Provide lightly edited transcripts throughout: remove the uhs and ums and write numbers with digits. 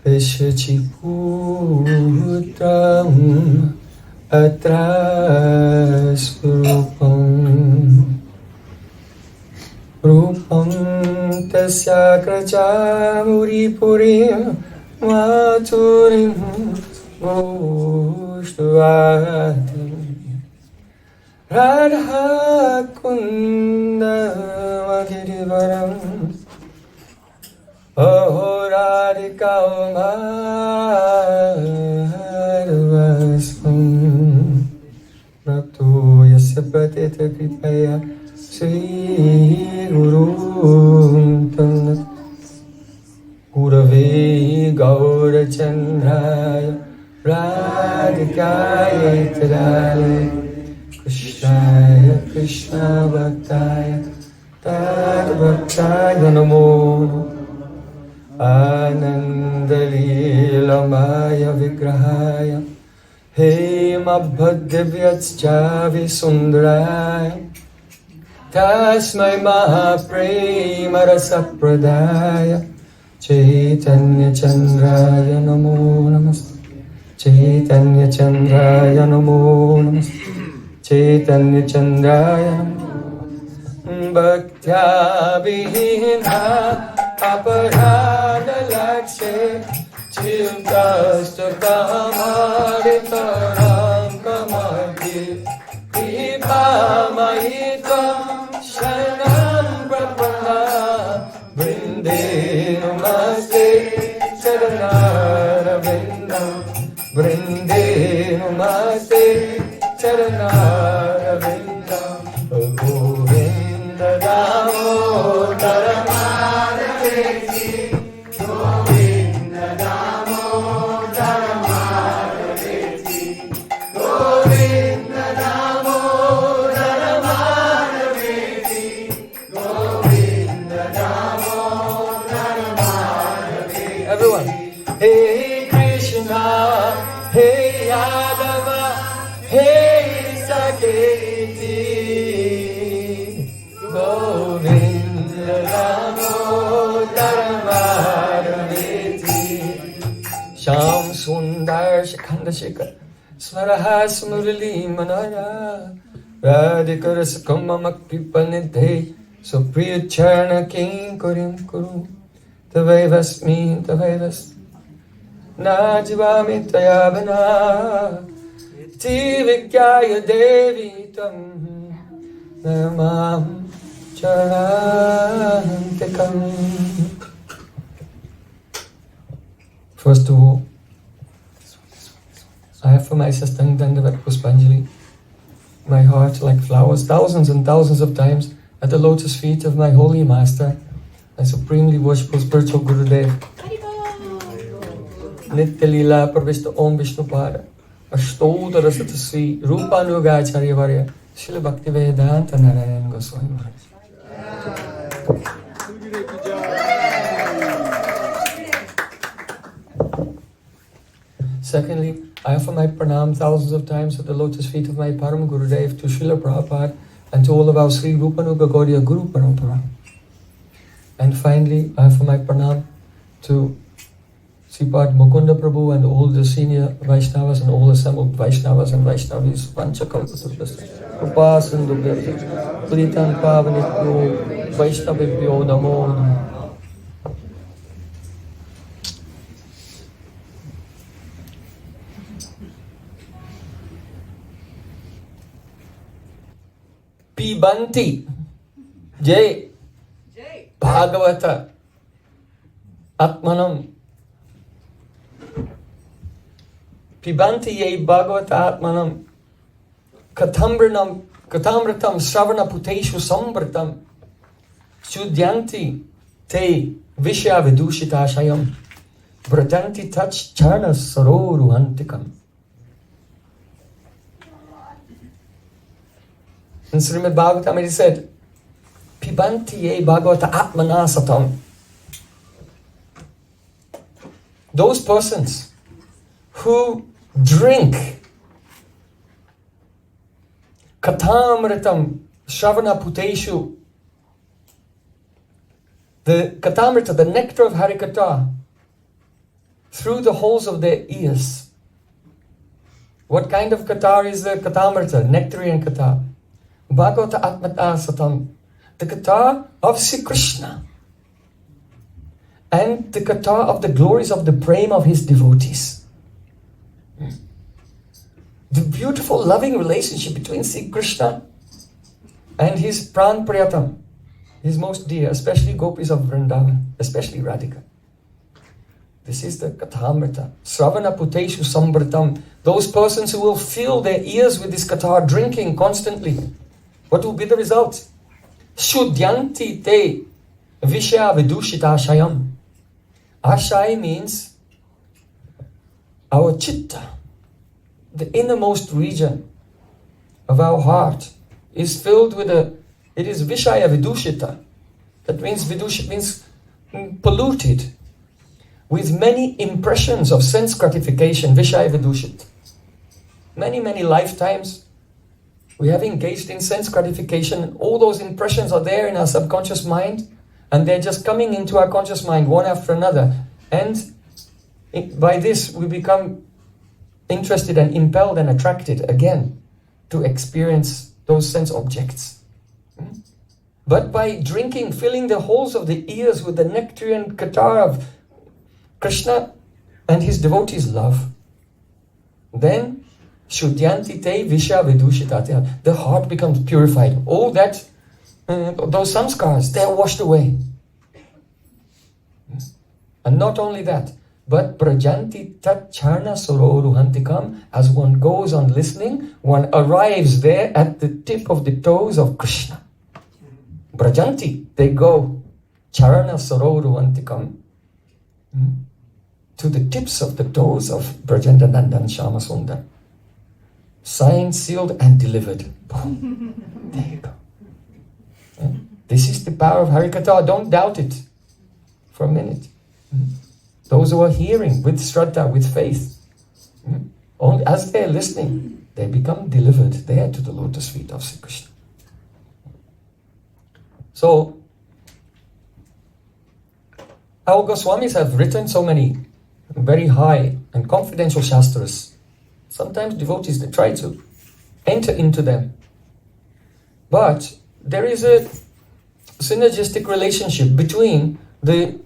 Vishachiputram atrasrupam Rupam tasya krachamuri purim maturim Goshtvatim Radha Kunda Magirivaram Aho Radhika Madhvasvam Rapto Yasya Pratita Kripaya Sri Guru Tanat Gurave Gaura Chandraya Radhikaya Tadale Krishnaya Krishna Bhaktaya Tad Bhaktaya Namo Anandalilamaya Vigrahaya Hema Bhagavatschavi Sundaraya Tasmai Mahaprema Rasapradaya Chaitanya Chandraya Namo Namaste Chaitanya Chandraya Namo Namaste Chaitanya Chandraya Bhaktya Vihina Aparada Lakshe Chintasta Kamaritaram Kamadhi Kripa Mahitam Shanam Prapana Vrinde Namaste Charanara Vrindam Vrinde Namaste Charanara Vrindam Govinda Damodara Madhaveti Govinda Damodara Madhaveti Govinda Damodara Madhaveti Govinda Damodara Madhaveti. Everyone, Hey Krishna, Hey Yadava, Hey Saketi, Govinda Damodara Madhaveti, Sham Sundar Shikhanda Shikhar, Smaraha Smurali Manara, Radhika Rasakama Makripanidhe, Supriya Charna King Kurim Kuru, Tavaivasmi Tavaivas, Najivami Tayavana, Tivikyaya Devi Tam Namam Charantikam. First of all, I have for my sister Dandavat Puspanjali, my heart like flowers, thousands and thousands of times at the lotus feet of my holy master, my supremely worshipful spiritual Gurudev. Nitya Leela Parvishta Om Vishnu Pada Ashtota Rasata Sri Rupanuga Acharya Varya Srila Bhakti-Vedanta Narayan Goswami Maharaj. Secondly, I offer my pranam thousands of times at the lotus feet of my Param Gurudev, to Srila Prabhupada, and to all of our Sri Rupanuga Gaudiya Guru Parampara. And finally, I offer my pranam to Sripad Mukunda Prabhu and all the senior Vaishnavas and all assembled Vaishnavas and Vaishnavis, Panchakalpasurvasya, Upasandubhya, Pritan Pavanityo, Vaishnavibhyo Namo Namo. Pibanti Jai Bhagavata Atmanam. Pibanti Jai Bhagavata Atmanam Katamratam Sravana Puteshu Sambratam Sudyanti Te Vishya Vidushita Shayam Vratanti Tach Charna Saroru Antikam. In Srimad Bhagavatam it said, Pibanti ye Bhagavata Atmanasatam. Those persons who drink Katamritam Shravana Puteshu, the Katamrita, the nectar of Harikatha, through the holes of their ears. What kind of katha is the kathamrita, nectarian katha? Bhagavata Atmata Satam, the katha of Sri Krishna, and the katha of the glories of the Prem of his devotees. The beautiful loving relationship between Sri Krishna and his Pran Priyatam, his most dear, especially gopis of Vrindavan, especially Radhika. This is the Kathamrita. Sravana Puteshu Sambritam. Those persons who will fill their ears with this katha, drinking constantly. What will be the result? Shuddhyanti te vishya vidushita ashayam. Ashay means our chitta, the innermost region of our heart is filled with it is vishaya vidushita. That means vidushita means polluted with many impressions of sense gratification, vishaya vidushit. Many lifetimes we have engaged in sense gratification, and all those impressions are there in our subconscious mind, and they're just coming into our conscious mind one after another. And by this we become interested and impelled and attracted again to experience those sense objects. But by drinking, filling the holes of the ears with the nectarian katha of Krishna and his devotees' love, then Shuddhyanti te vishya vidushitati, the heart becomes purified. All that, those samskars, they're washed away. And not only that, but prajanti tat charna sororuhantikam, as one goes on listening, one arrives there at the tip of the toes of Krishna. Brajanti, they go charana sororuhantikam, to the tips of the toes of Brajendanandan Shamasundar. Signed, sealed, and delivered. Boom. There you go. This is the power of Harikatha. Don't doubt it for a minute. Those who are hearing with Shraddha, with faith, only as they are listening, they become delivered there to the lotus feet of Sri Krishna. So, our Goswamis have written so many very high and confidential shastras. Sometimes devotees, they try to enter into them. But there is a synergistic relationship between the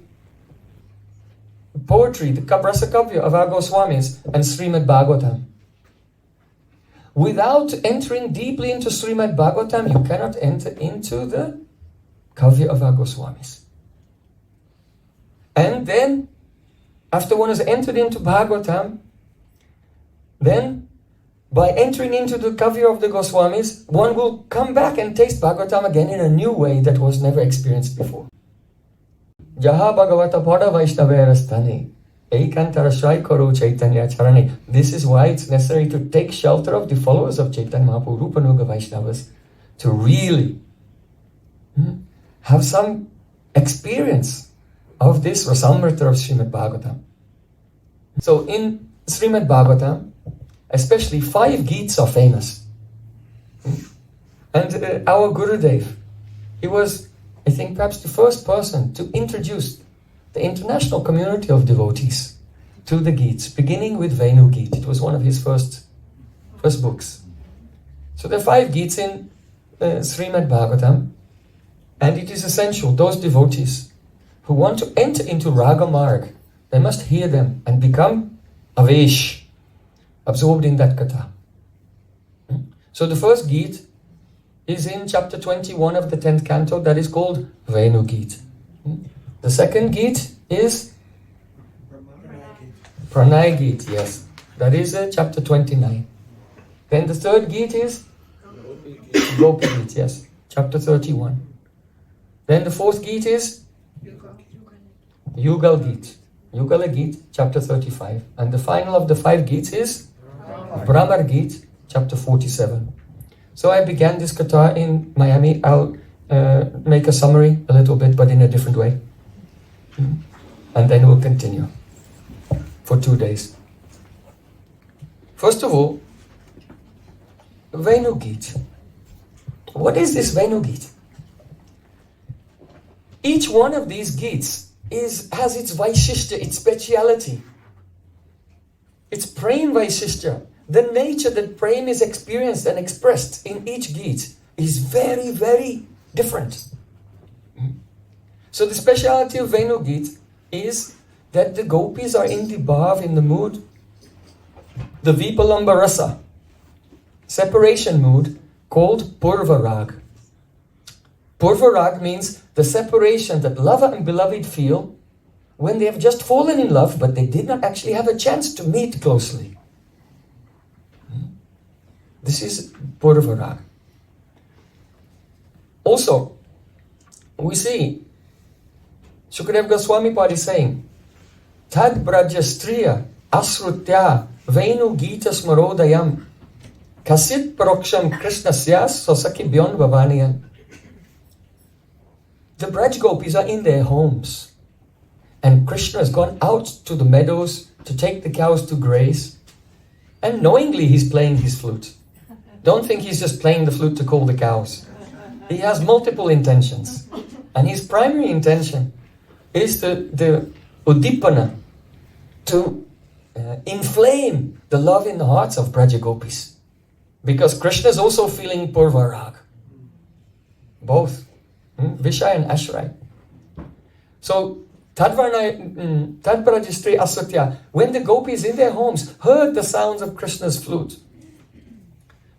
poetry, the Rasa Kavya of our Goswamis and Srimad Bhagavatam. Without entering deeply into Srimad Bhagavatam, you cannot enter into the Kavya of our Goswamis. And then, after one has entered into Bhagavatam, then by entering into the Kavya of the Goswamis, one will come back and taste Bhagavatam again in a new way that was never experienced before. Jaha Bhagavata Pada Vaishnaverastani Eikantarashai Koro Chaitanya Charani. This is why it's necessary to take shelter of the followers of Chaitanya Mahaprabhu, Rupanuga Vaishnavas, to really have some experience of this Rasamrita of Srimad Bhagavatam. So in Srimad Bhagavatam, especially 5 Gits are famous. And our Gurudev, he was, I think, perhaps the first person to introduce the international community of devotees to the Gits, beginning with Venu-Gita. It was one of his first books. So there are 5 Gits in Srimad Bhagavatam, and it is essential, those devotees who want to enter into Raga Marg, they must hear them and become avesh, absorbed in that katha. So the first Gita is in chapter 21 of the 10th canto, that is called Venu-Gita. The second Gita is Pranaya-Gita, yes. That is chapter 29. Then the third Gita is Gopi-Gita, yes, chapter 31. Then the fourth Gita is Yugal-Gita, Yugala-Gita, chapter 35. And the final of the 5 Gita is Brahmar-Gita, chapter 47. So I began this katha in Miami. I'll make a summary a little bit, but in a different way. And then we'll continue for 2 days. First of all, Venu-Gita. What is this Venu-Gita? Each one of these Gits has its Vaishishta, its speciality. It's Prem Vaishishya. The nature that Prem is experienced and expressed in each Gita is very, very different. So the speciality of Venu Gita is that the gopis are in the bhav, in the mood, the Vipalamba Rasa, separation mood, called Purva Rag. Purva Rag means the separation that lover and beloved feel when they have just fallen in love, but they did not actually have a chance to meet closely. This is Purva Rag. Also, we see Shukadeva Goswami Pad is saying, Tad Brajastriya Asrutya Venu Gita Smarodayam Kasit Paroksham Krishnasyas Sosaki Byon Bhavaniyan. The Braj Gopis are in their homes, and Krishna has gone out to the meadows to take the cows to graze, and knowingly he's playing his flute. Don't think he's just playing the flute to call the cows. He has multiple intentions, and his primary intention is the udipana, to inflame the love in the hearts of Braja Gopis. Because Krishna is also feeling Purva Rag. Both. Vishaya and Ashray. So, Tadbrajastri Asatya, when the gopis in their homes heard the sounds of Krishna's flute,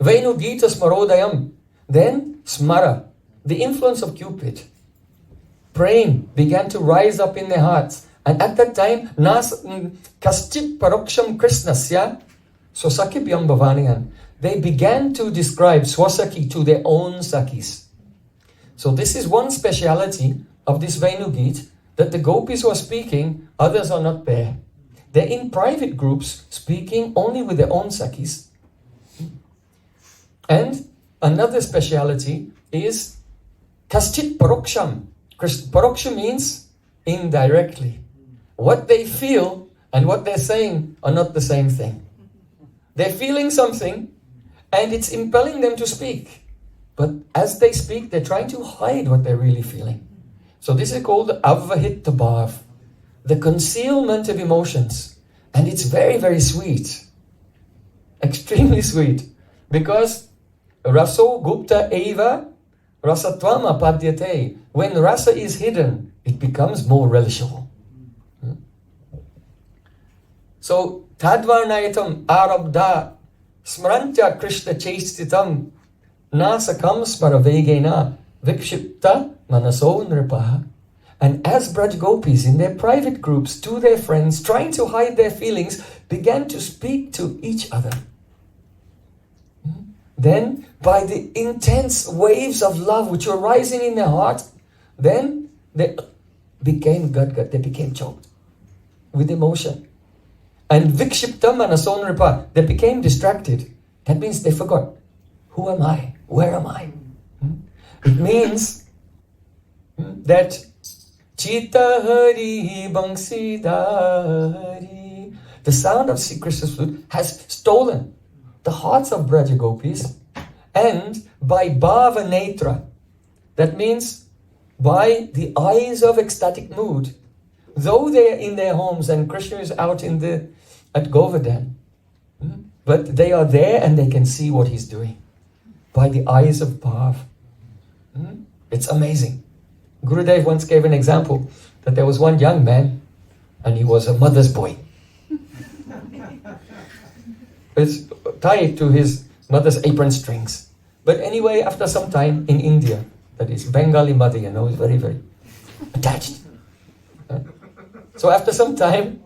Venu Gita Smarodayam, then Smara, the influence of Cupid, Prem began to rise up in their hearts. And at that time, Kaschit Paroksham Krishnasya Swasakibhyam Bhavaniyan, they began to describe Swasaki to their own Sakis. So this is one speciality of this Venu Gita, that the gopis who are speaking, others are not there. They're in private groups, speaking only with their own Sakis. And another speciality is Kaschit Paroksham. Paroksham means indirectly. What they feel and what they're saying are not the same thing. They're feeling something and it's impelling them to speak. But as they speak, they're trying to hide what they're really feeling. So this is called avvahita bhav, the concealment of emotions. And it's very, very sweet. Extremely sweet. Because raso gupta eva rasatvam apadyate. When rasa is hidden, it becomes more relishable. So, tadvarnayatam arabda smrantya krishna chestitam nasakam smaravegena vikshipta manaso nripaha. And as Braj Gopis in their private groups to their friends, trying to hide their feelings, began to speak to each other. Then, by the intense waves of love which were rising in their heart, then they became gadgad, they became choked with emotion. And vikshiptam manaso nripa, they became distracted. That means they forgot. Who am I? Where am I? It means that Chita Hari Bangsidari, the sound of Sri Krishna's flute has stolen the hearts of Braja Gopis, and by Bhava Netra, that means by the eyes of ecstatic mood, though they are in their homes and Krishna is out at Govardhan, but they are there and they can see what he's doing by the eyes of Bhav. It's amazing. Gurudev once gave an example that there was one young man and he was a mother's boy. It's tied to his mother's apron strings. But anyway, after some time in India, that is Bengali mother, is very, very attached. So after some time,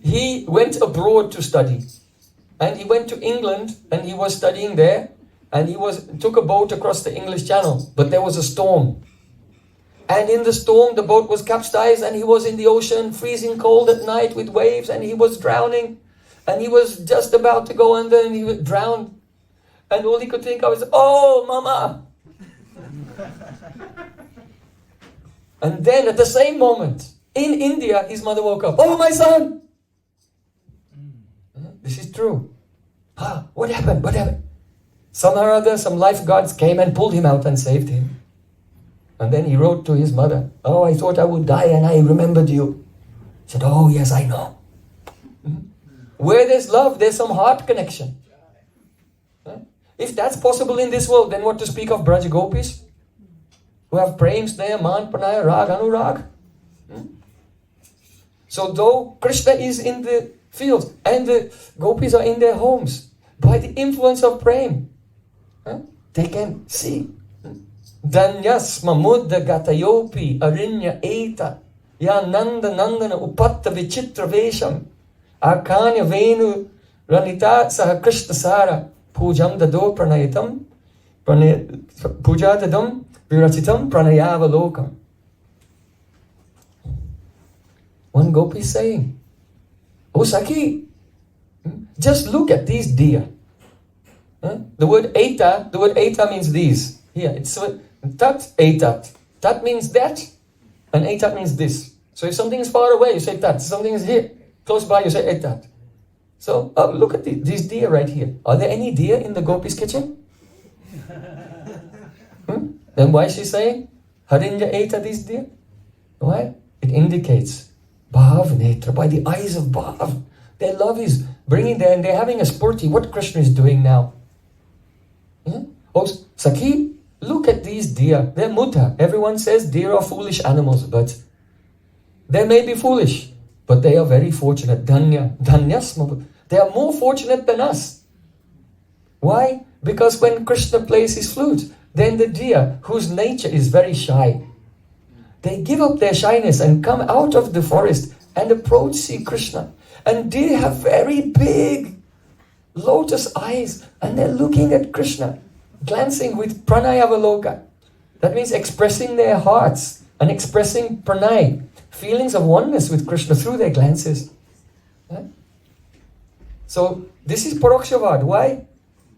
he went abroad to study. And he went to England and he was studying there. And he took a boat across the English Channel. But there was a storm. And in the storm, the boat was capsized and he was in the ocean, freezing cold at night with waves, and he was drowning. And he was just about to go under and he was drowned. And all he could think of was, oh, Mama! And then at the same moment, in India, his mother woke up. Oh, my son! This is true. What happened? What happened? Somehow or other, some lifeguards came and pulled him out and saved him. And then he wrote to his mother, oh, I thought I would die and I remembered you. He said, oh, yes, I know. Where there's love, there's some heart connection. If that's possible in this world, then what to speak of Braj Gopis? Who have Prem, Sneha, Man, Pranaya, Rag, Anurag. So though Krishna is in the fields and the Gopis are in their homes, by the influence of Prem, they can see. Danyasma mudda gatayopi arinya eta ya nanda nandana upatta vichitra vesham akanya venu ranita saha Krishna sara pujam dado pranayatam pujatadam virachitam pranayavalokam. One Gopi is saying, "Oh Sakhi, just look at these deer." The word eta means these. Here, it's tat, etat. Tat means that, and etat means this. So if something is far away, you say tat. Something is here, close by, you say etat. So, look at these deer right here. Are there any deer in the Gopi's kitchen? Then why is she saying, Harinya eta these deer? Why? It indicates Bhav Netra, by the eyes of Bhav. Their love is bringing them, and they're having a spurti. What Krishna is doing now? Oh, Sakhi, look at these deer. They're mutta. Everyone says deer are foolish animals, but they may be foolish, but they are very fortunate. Dhanyasma. They are more fortunate than us. Why? Because when Krishna plays his flute, then the deer, whose nature is very shy, they give up their shyness and come out of the forest and approach Sri Krishna. And they have very big lotus eyes, and they're looking at Krishna, glancing with pranaya-avaloka. That means expressing their hearts and expressing pranay, feelings of oneness with Krishna through their glances. So this is parokshavad. Why?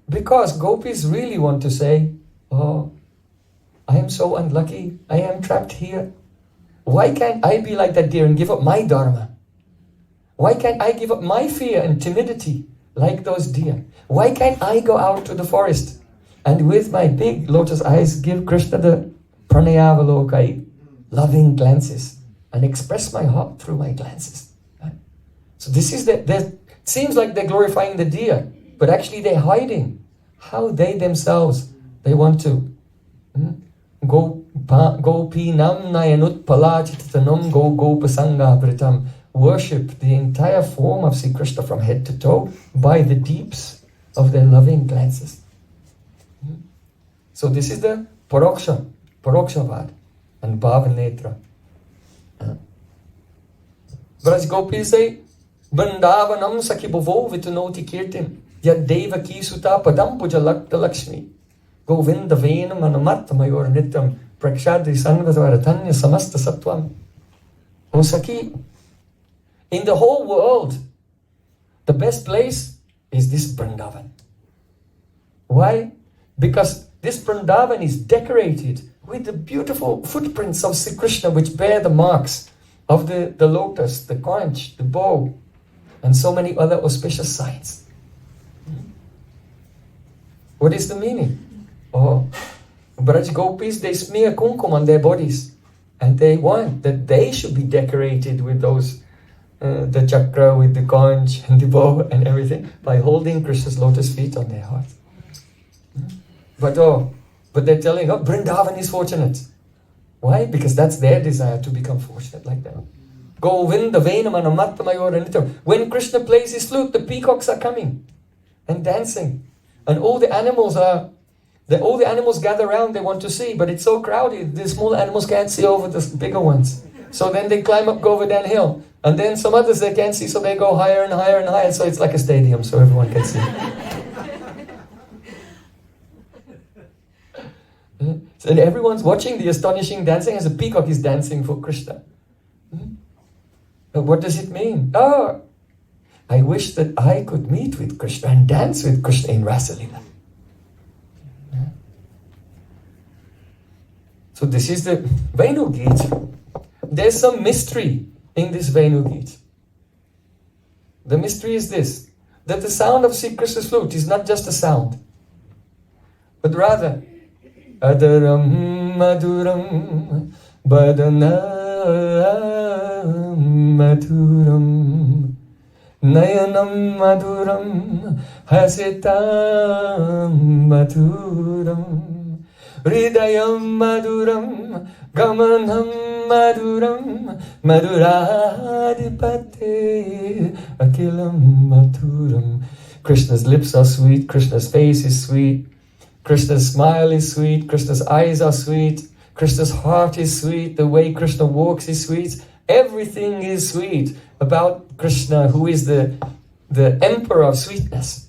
Because gopis really want to say, oh, I am so unlucky, I am trapped here. Why can't I be like that deer and give up my dharma? Why can't I give up my fear and timidity like those deer? Why can't I go out to the forest and with my big lotus eyes give Krishna the pranaya-avaloka, loving glances, and express my heart through my glances? So this is it seems like they're glorifying the deer, but actually they're hiding how they themselves, they want to Gopi-nam nayanut palachitatanam go-gopasanga vritam, worship the entire form of Sri Krishna from head to toe by the deeps of their loving glances. So this is the parokshavad and bhavanetra. Braj Gopis say, Vrindavanam sakibhavo vitunoti kirtim yad devaki sutta padam puja lakta lakshmi govinda venam anumatta mayor nityam prakshadri sanvatvaratanya samasta sattvam. O Sakhi, in the whole world, the best place is this Vrindavan. Why? Because this Vrindavan is decorated with the beautiful footprints of Sri Krishna, which bear the marks of the lotus, the conch, the bow, and so many other auspicious signs. What is the meaning? Oh, Braj Gopis, they smear kumkum on their bodies, and they want that they should be decorated with those the chakra, with the conch and the bow and everything, by holding Krishna's lotus feet on their heart. But they're telling, Vrindavan is fortunate. Why? Because that's their desire to become fortunate like that. Govinda Venam Anamatta Mayora Nityam. When Krishna plays his flute, the peacocks are coming and dancing, and all the animals gather around. They want to see, but it's so crowded. The small animals can't see over the bigger ones. So then they climb up Govardhan Hill. And then some others they can't see, so they go higher and higher and higher. So it's like a stadium, so everyone can see. And everyone's watching the astonishing dancing as a peacock is dancing for Krishna. But what does it mean? Oh, I wish that I could meet with Krishna and dance with Krishna in Rasalila. So this is the Venu-Gita. There's some mystery in this Venu-Gita. The mystery is this, that the sound of Sri Krishna's flute is not just a sound, but rather Adaram Maduram Badanam Maduram Nayanam Maduram Hasitam Maduram Hridayam Maduram Gamanam Maduram Maduradipate Akilam Maduram. Krishna's lips are sweet, Krishna's face is sweet, Krishna's smile is sweet, Krishna's eyes are sweet, Krishna's heart is sweet, the way Krishna walks is sweet. Everything is sweet about Krishna, who is the emperor of sweetness.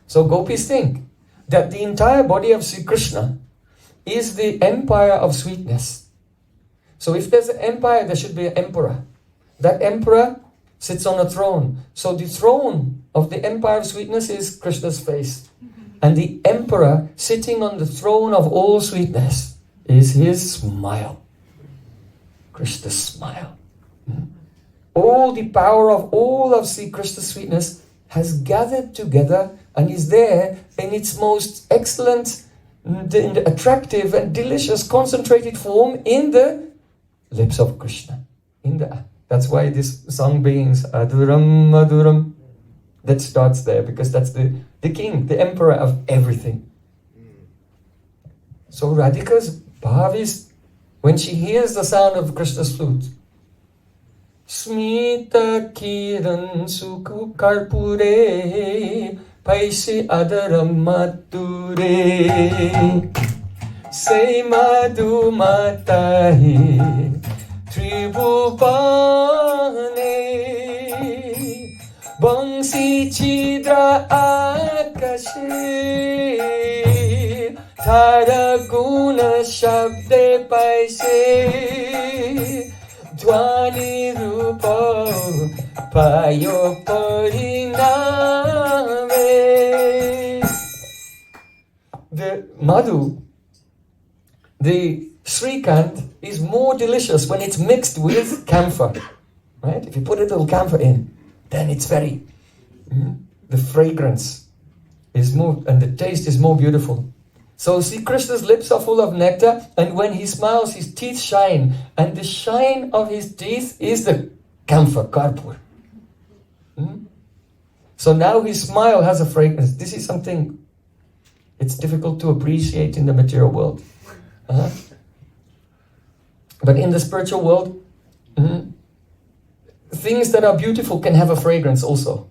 So gopis think that the entire body of Sri Krishna is the empire of sweetness. So if there's an empire, there should be an emperor. That emperor sits on a throne. So the throne of the empire of sweetness is Krishna's face. And the emperor sitting on the throne of all sweetness is his smile. Krishna's smile. All the power of all of Sri Krishna's sweetness has gathered together and is there in its most excellent, attractive and delicious concentrated form in the lips of Krishna. That's why this song begins Aduram Maduram. That starts there because that's the king, the emperor of everything. So Radhika's bhav is when she hears the sound of Krishna's flute. Smita kiran sukhu karpure paisi adaram mature say madhu matahi tribhupane bangsi chidra akashe thara guna shabde paise Dhwani rupa payo pariname. The madhu, the shrikant, is more delicious when it's mixed with camphor. Right? If you put a little camphor in, then it's very, the fragrance is more, and the taste is more beautiful. So Sri Krishna's lips are full of nectar, and when he smiles, his teeth shine. And the shine of his teeth is the camphor, karpur. So now his smile has a fragrance. This is something it's difficult to appreciate in the material world. But in the spiritual world, things that are beautiful can have a fragrance also.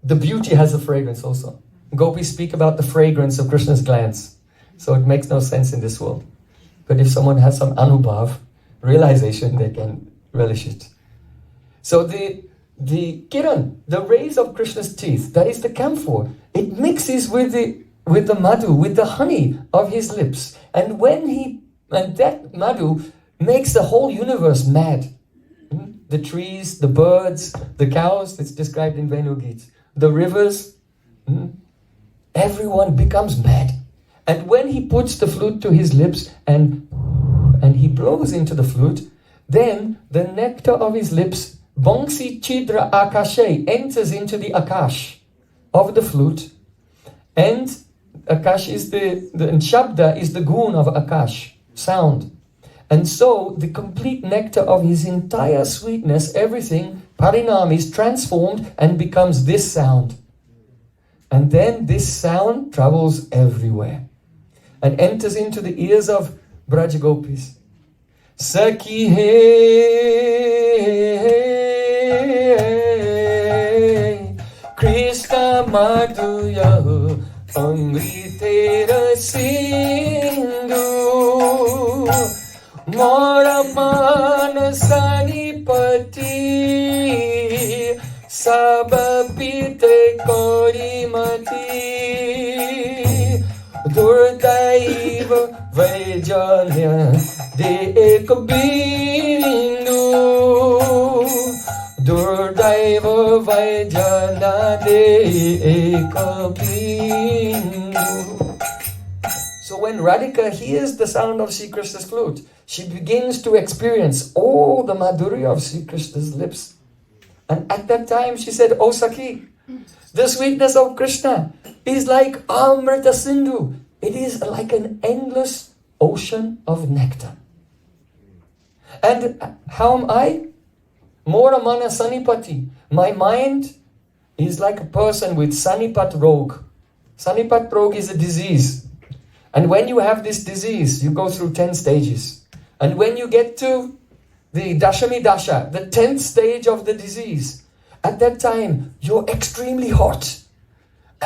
The beauty has a fragrance also. Gopis speak about the fragrance of Krishna's glance. So it makes no sense in this world. But if someone has some anubhav, realization, they can relish it. So the kiran, the rays of Krishna's teeth, that is the camphor, it mixes with the madhu, with the honey of his lips. And that madhu makes the whole universe mad. The trees, the birds, the cows, it's described in Bheda-Gita. The rivers, everyone becomes mad. And when he puts the flute to his lips and he blows into the flute, then the nectar of his lips, Bangsi Chidra Akashe, enters into the Akash of the flute. And Akash is and Shabda is the gun of Akash, sound. And so the complete nectar of his entire sweetness, everything, Parinam, is transformed and becomes this sound. And then this sound travels everywhere and enters into the ears of Braj Gopis. Saki he Krishna Madhuya Amritera Sindhu Mora Manasani Pati Sabapite Korimati Durdaiva Vajanya De Ekabindu Durdaiva Vajanya De Ekabindu. So when Radhika hears the sound of Sri Krishna's flute, she begins to experience all the madhurya of Sri Krishna's lips. And at that time she said, "O Sakhi, the sweetness of Krishna is like Amrita Sindhu. It is like an endless ocean of nectar. And how am I? Mora mana sanipati. My mind is like a person with sanipat rog. Sanipat rog is a disease. And when you have this disease, you go through 10 stages. And when you get to the Dashami Dasha, the 10th stage of the disease, at that time, you're extremely hot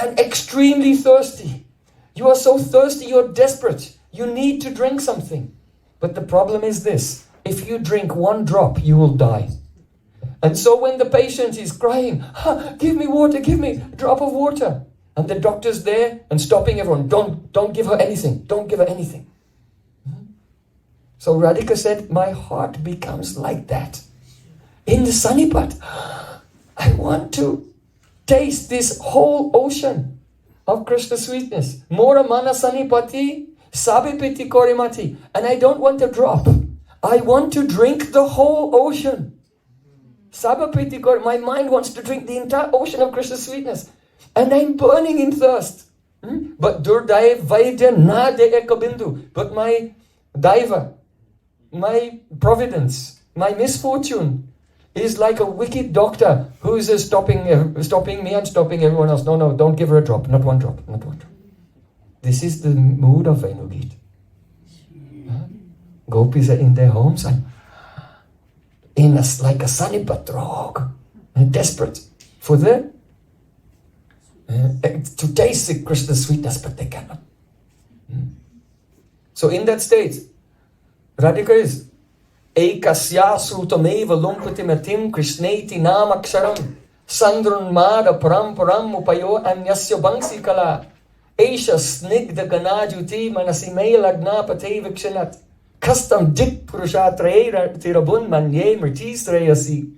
and extremely thirsty. You are so thirsty, you're desperate. You need to drink something. But the problem is this: if you drink one drop, you will die. And so when the patient is crying, give me water, give me a drop of water. And the doctor's there and stopping everyone. Don't give her anything. Don't give her anything. So Radhika said, my heart becomes like that. In the Sanipat, I want to taste this whole ocean of Krishna sweetness. Mora mana sanipati, sabipiti korimati. And I don't want a drop. I want to drink the whole ocean. Sabapiti kor, my mind wants to drink the entire ocean of Krishna sweetness. And I'm burning in thirst. But Durdaiv Vaidya na de ekabindu. But my daiva, my providence, my misfortune is like a wicked doctor who is stopping me and stopping everyone else. No, don't give her a drop. Not one drop. Not one drop. This is the mood of Venu-Gita. Gopis are in their homes and like a sanipat rog, and desperate for the to taste the Krishna sweetness, but they cannot. So in that state, Radhika is Ekasya srutameva lumpatimatim krishneti namaksharam sandrunmada paramparam upayo anyasya bangsi kala Esha snigdha ganajuti manasime lagna pate vikshanat Kastam dik purushatraya tirabun manye mritisrayasi.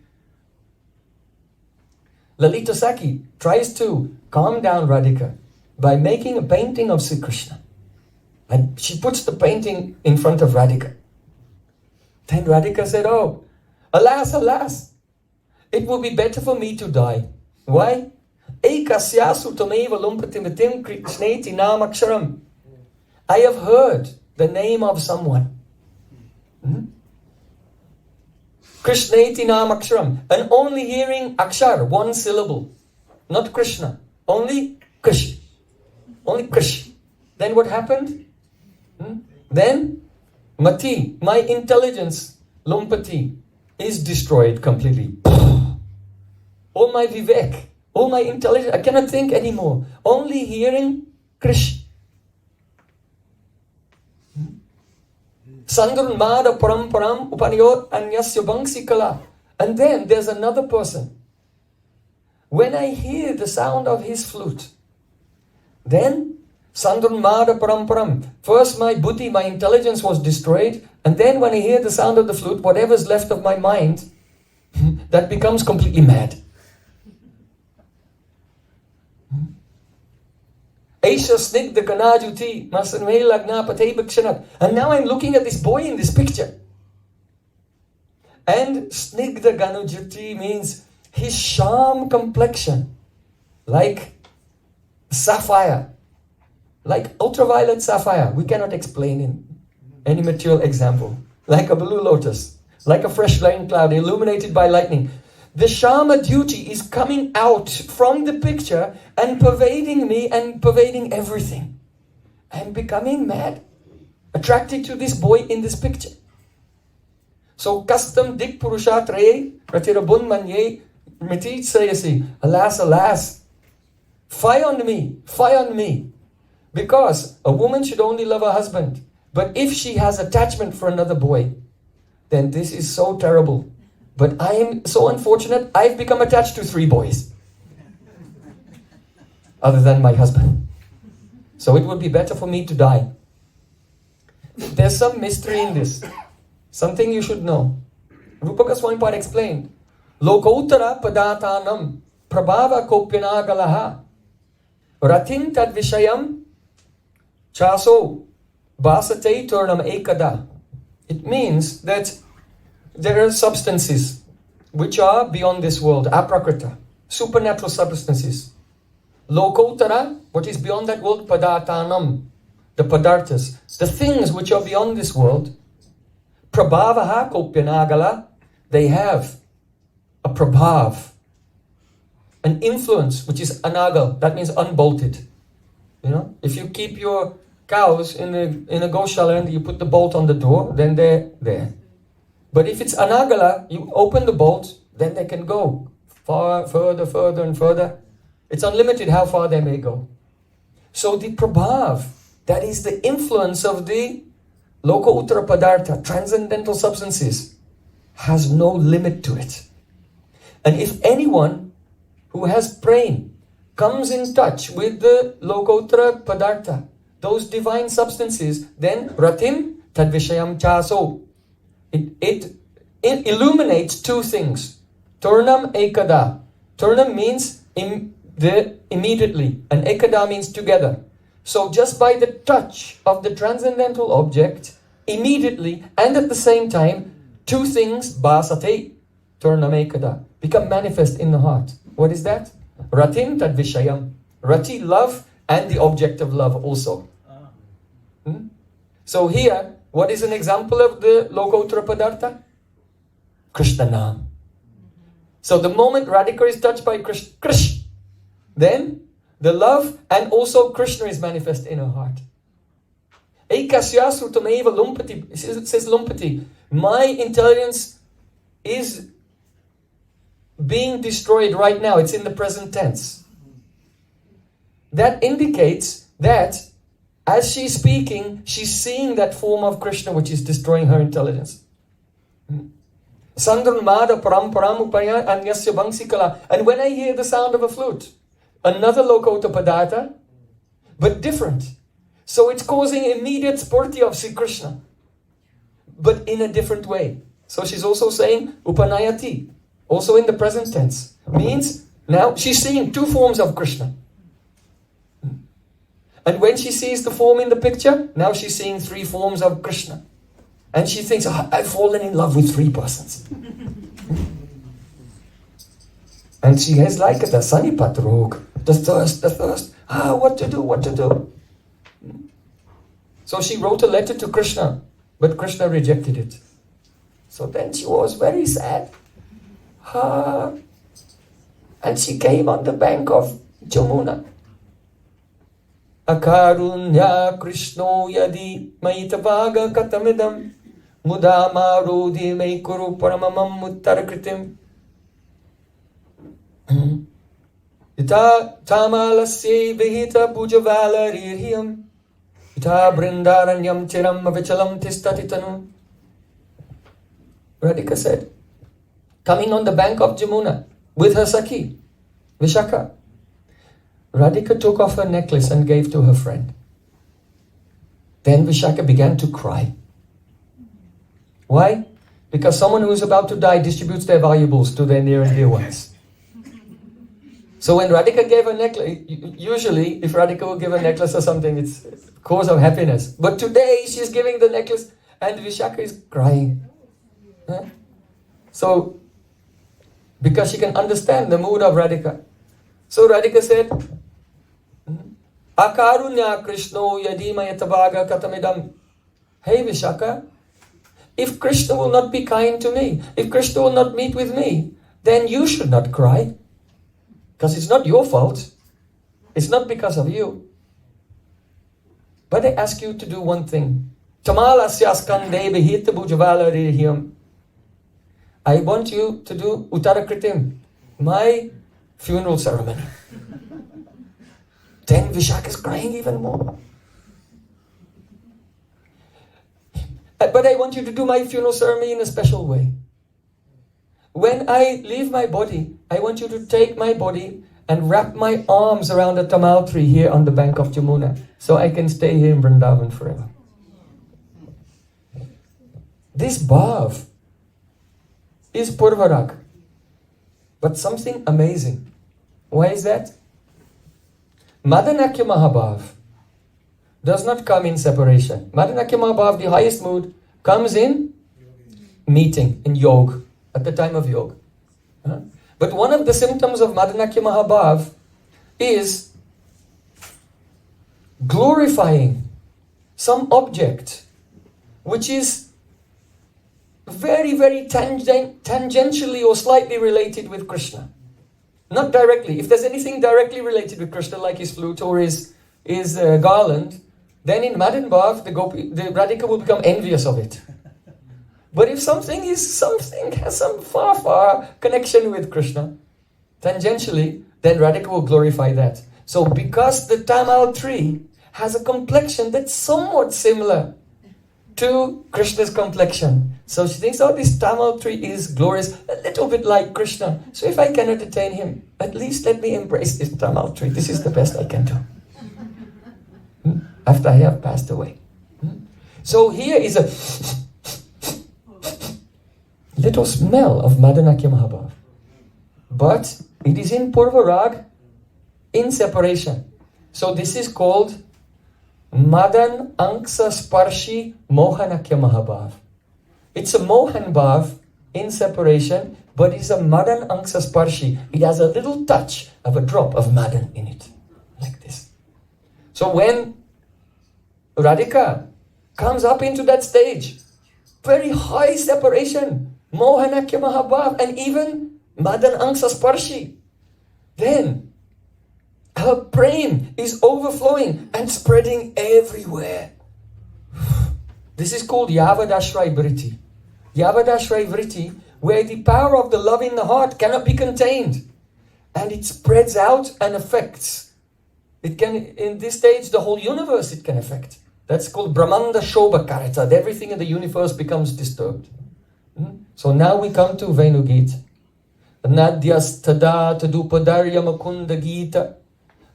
Lalita Saki tries to calm down Radhika by making a painting of Sri Krishna. And she puts the painting in front of Radhika. Then Radhika said, oh, alas, alas, it will be better for me to die. Why? Ekasyasu tameva lumpatimatim krishneti namaksharam. I have heard the name of someone. Krishneti namaksharam. And only hearing akshar, one syllable. Not Krishna. Only Krish. Only Krish. Then what happened? Then Mati, my intelligence, Lumpati, is destroyed completely. All my vivek, all my intelligence, I cannot think anymore. Only hearing Krish. Sandrunmada paramparam upaniyot anyasya bangsi kala. And then there's another person. When I hear the sound of his flute, then Sandrunmada paramparam. First my buddhi, my intelligence was destroyed, and then when I hear the sound of the flute, whatever's left of my mind, that becomes completely mad. Aisha snigdha ganajuti masanme lagna pate bhakshanat. And now I'm looking at this boy in this picture. And snigdha ganajuti means his sham complexion, like sapphire, like ultraviolet sapphire. We cannot explain in any material example. Like a blue lotus, like a fresh rain cloud illuminated by lightning. The Shama duty is coming out from the picture and pervading me and pervading everything. I'm becoming mad, attracted to this boy in this picture. So, kastam dik purushatraye pratirabun manye miti sayasi. Alas, alas, fie on me. Because a woman should only love her husband. But if she has attachment for another boy, then this is so terrible. But I am so unfortunate, I've become attached to 3 boys. Other than my husband. So it would be better for me to die. There's some mystery in this. Something you should know. Rupa Goswami Pad explained. Lokottara padatanam prabhava kopyanagalaha ratin tad vishayam chaso basate turnam ekada. It means that there are substances which are beyond this world, aprakrita, supernatural substances. Lokottara, what is beyond that world, padatanam, the padarthas, the things which are beyond this world. Prabhavaha kopyanagala, they have a prabhav, an influence which is anagal, that means unbolted. You know, if you keep your cows in a goshala and you put the bolt on the door, then they're there. But if it's anagala, you open the bolt, then they can go far, further and further. It's unlimited how far they may go. So the prabhav, that is the influence of the loka uttara padartha, transcendental substances, has no limit to it. And if anyone who has prem comes in touch with the loka uttara padartha, those divine substances, then ratim tadvishayam chaso. It illuminates two things. Turnam ekada. Turnam means immediately, and ekada means together. So just by the touch of the transcendental object, immediately and at the same time, two things, basate, turnam ekada, become manifest in the heart. What is that? Ratim tad vishayam. Rati, love, and the object of love also. So here, what is an example of the loka uttara padartha? Krishna Nam. So the moment Radhika is touched by Krishna, then the love and also Krishna is manifest in her heart. Ekasya srutameva lumpati. It says lumpati. My intelligence is being destroyed right now. It's in the present tense. That indicates that as she's speaking, she's seeing that form of Krishna which is destroying her intelligence. Sandranmada paramparamupaya anyasya bangsikala. And when I hear the sound of a flute, another loka uttara padartha, but different. So it's causing immediate spurti of Sri Krishna, but in a different way. So she's also saying upanayati, also in the present tense. Means now she's seeing two forms of Krishna. And when she sees the form in the picture, now she's seeing three forms of Krishna. And she thinks, oh, I've fallen in love with three persons. And she has like the sanipat rog, the thirst. What to do? So she wrote a letter to Krishna, but Krishna rejected it. So then she was very sad. And she came on the bank of Jamuna. Akarunya Krishno yadi maitavaga katamidam mudama rudhi meikuru paramamam muttarakritim ita tamalasye vihita pujavalariryam ita brindaranyam chiram avichalam tistatitanu. Radhika said, coming on the bank of Jamuna with her Sakhi, Vishaka, Radhika took off her necklace and gave to her friend. Then Vishaka began to cry. Why? Because someone who is about to die distributes their valuables to their near and dear ones. So when Radhika gave a necklace, usually if Radhika will give a necklace or something, it's a cause of happiness. But today she's giving the necklace and Vishaka is crying. So, because she can understand the mood of Radhika. So Radhika said, Akarunya Krishno yadima yatavaga katamidam. Hey Vishaka, if Krishna will not be kind to me, if Krishna will not meet with me, then you should not cry. Because it's not your fault. It's not because of you. But I ask you to do one thing. I want you to do Uttarakritim, my funeral ceremony. Then Vishaka is crying even more. But I want you to do my funeral ceremony in a special way. When I leave my body, I want you to take my body and wrap my arms around a tamal tree here on the bank of Jamuna, so I can stay here in Vrindavan forever. This bhav is purvarag, but something amazing. Why is that? Madanakya Mahabhav does not come in separation. Madanakya Mahabhav, the highest mood, comes in meeting, in yoga, at the time of yoga. But one of the symptoms of Madanakya Mahabhav is glorifying some object which is very, very tangentially or slightly related with Krishna. Not directly. If there's anything directly related with Krishna, like his flute or his garland, then in Madan Bhav, the Radhika will become envious of it. But if something has some far connection with Krishna, tangentially, then Radhika will glorify that. So because the tamal tree has a complexion that's somewhat similar to Krishna's complexion, so she thinks, oh, this tamal tree is glorious, a little bit like Krishna. So if I cannot attain him, at least let me embrace this tamal tree. This is the best I can do. After I have passed away. So here is a little smell of Madanakya Mahabhav. But it is in Purva Rag, in separation. So this is called Madan Anksa Sparshi Mohanakya Mahabhav. It's a Mohan Bhav in separation, but it's a Madan Anksa Sparshi. It has a little touch of a drop of Madan in it. Like this. So when Radhika comes up into that stage, very high separation, Mohanakya Mahabhav, and even Madan Anksa Sparshi, then her Prem is overflowing and spreading everywhere. This is called Yavadashray Vritti. Yavadashray Vritti, where the power of the love in the heart cannot be contained. And it spreads out and affects. It can, in this stage, the whole universe it can affect. That's called Brahmanda Shobha Karita. Everything in the universe becomes disturbed. So now we come to Venu-Gita. Nadyas tada tadupadarya makunda gita.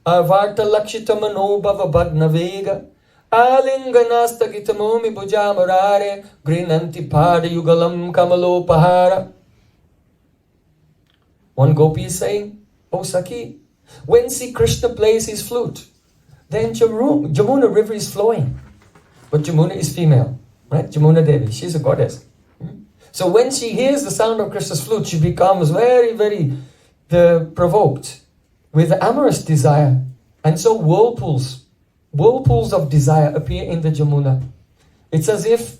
Avarta lakshita manobhava bhagna vega. Alinganasta gitamomi bhujamarare. Grinanti pada yugalam kamalopahara. One gopi is saying, "Oh Saki, when Sri Krishna plays his flute, then Jamuna river is flowing." But Jamuna is female, right? Jamuna Devi, she's a goddess. So when she hears the sound of Krishna's flute, she becomes very, very provoked with amorous desire. And so whirlpools of desire appear in the Jamuna. It's as if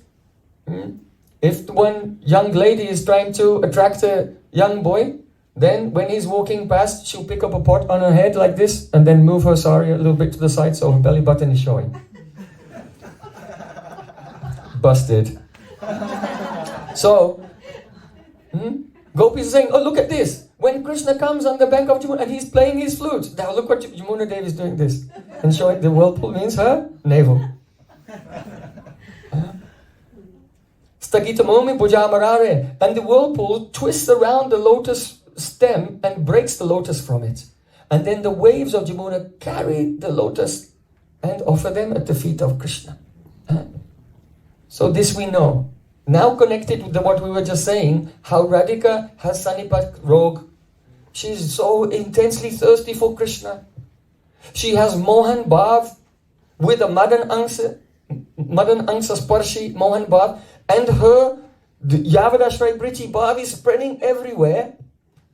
one young lady is trying to attract a young boy, then when he's walking past, she'll pick up a pot on her head like this, and then move her sari a little bit to the side so her belly button is showing. Busted. So, Gopi is saying, oh, look at this. When Krishna comes on the bank of Jamuna and he's playing his flute, now look what Jamuna Devi is doing this. And showing the whirlpool means her navel. Stagitamomi pujamarare. And the whirlpool twists around the lotus stem and breaks the lotus from it. And then the waves of Jamuna carry the lotus and offer them at the feet of Krishna. So this we know. Now connected with what we were just saying, how Radhika has Sanipat Rog. She's so intensely thirsty for Krishna. She has Mohan Bhav with a Madan Angsa Sparshi Mohan Bhav, and her Yavadashray Vritti Bhav is spreading everywhere.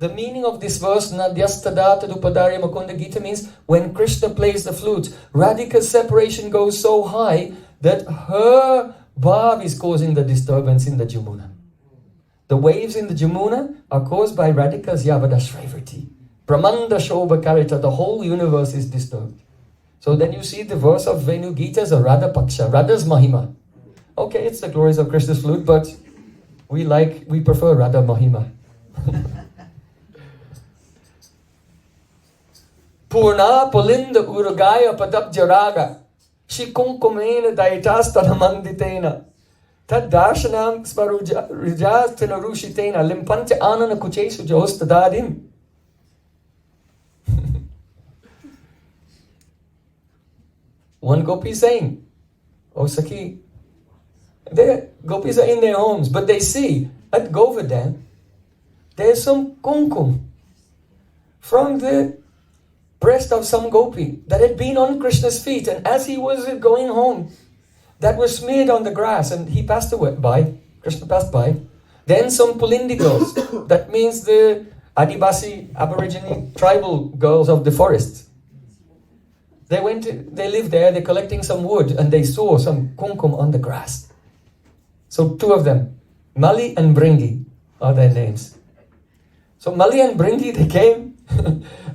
The meaning of this verse, Nadyastada Tadupadarya Makunda Gita, means when Krishna plays the flute, Radhika's separation goes so high that her Bhav is causing the disturbance in the Jamuna. The waves in the Jamuna are caused by Radhika's Yavadashray Vritti. Brahmanda Shobha Karita, the whole universe is disturbed. So then you see the verse of Venu-Gita as a Radha Paksha, Radha's Mahima. Okay, it's the glories of Krishna's flute, but we prefer Radha Mahima. Purna Pulinda Urugaya Padabja Raga. Shikunkumena Daitastanamanditena. Tad Darshanam Sparujastina Rushitena. Limpanta Anana Kuchesu Jostadadim. One gopi is saying, oh Saki, the gopis are in their homes, but they see at Govardhan there's some kumkum from the breast of some gopi that had been on Krishna's feet, and as he was going home, that was smeared on the grass, and he passed by. Krishna passed by. Then some Pulindi girls, that means the Adivasi, Aborigine tribal girls of the forest. They lived there, they're collecting some wood, and they saw some kumkum on the grass. So two of them Mali and Bringi are their names. So Mali and Bringi, they came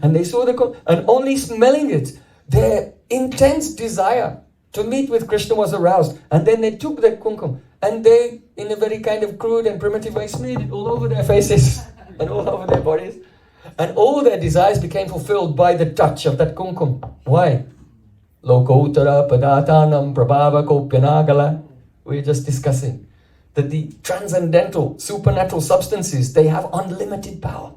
and they saw the kumkum, and only smelling it, their intense desire to meet with Krishna was aroused. And then they took that kumkum and they, in a very kind of crude and primitive way, smeared it all over their faces and all over their bodies. And all their desires became fulfilled by the touch of that kumkum. Why? Lokotara padatanam prabhava kopyanagala. We're just discussing that the transcendental, supernatural substances, they have unlimited power.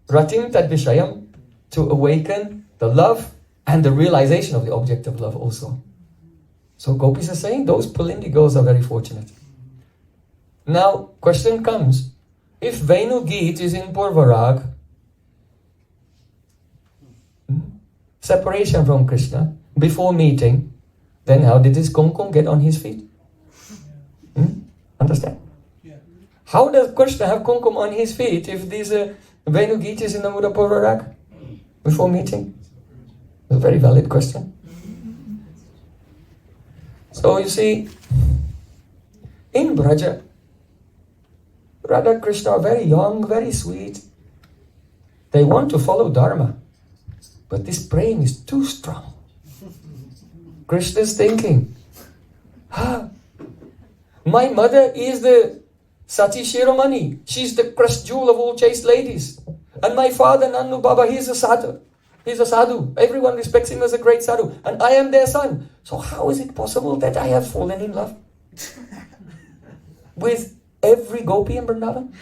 Ratim tad vishayam, to awaken the love and the realization of the object of love also. So gopis are saying those Pulindi girls are very fortunate. Now, question comes, if Venu Geet is in Purvarag, separation from Krishna, before meeting, then how did this kumkum get on his feet? Understand? Yeah. How does Krishna have kumkum on his feet if these Venu Geet is in the Muda Purvarag before meeting? It's a very valid question. So you see, in Braja, Radha Krishna are very young, very sweet. They want to follow Dharma. But this Prem is too strong. Krishna is thinking, my mother is the Sati Shiromani. She's the crushed jewel of all chaste ladies. And my father, Nannu Baba, he's a sadhu. He's a sadhu. Everyone respects him as a great sadhu. And I am their son. So how is it possible that I have fallen in love with every gopi in Vrindavan?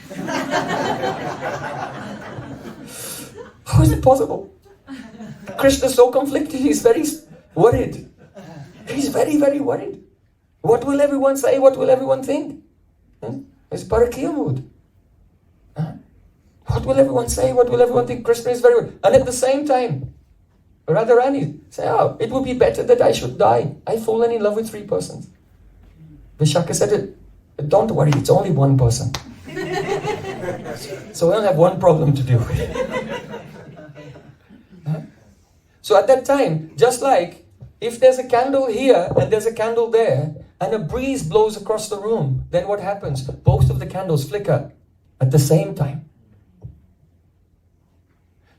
How is it possible? Krishna is so conflicted. He's very worried. He's very, very worried. What will everyone say? What will everyone think? It's Parakiya mood. What will everyone say? What will everyone think? Krishna is very worried. And at the same time, Radharani say, it would be better that I should die. I've fallen in love with 3 persons. Vishaka said, don't worry, it's only 1 person. So we don't have 1 problem to deal with. So at that time, just like if there's a candle here and there's a candle there and a breeze blows across the room, then what happens? Both of the candles flicker at the same time.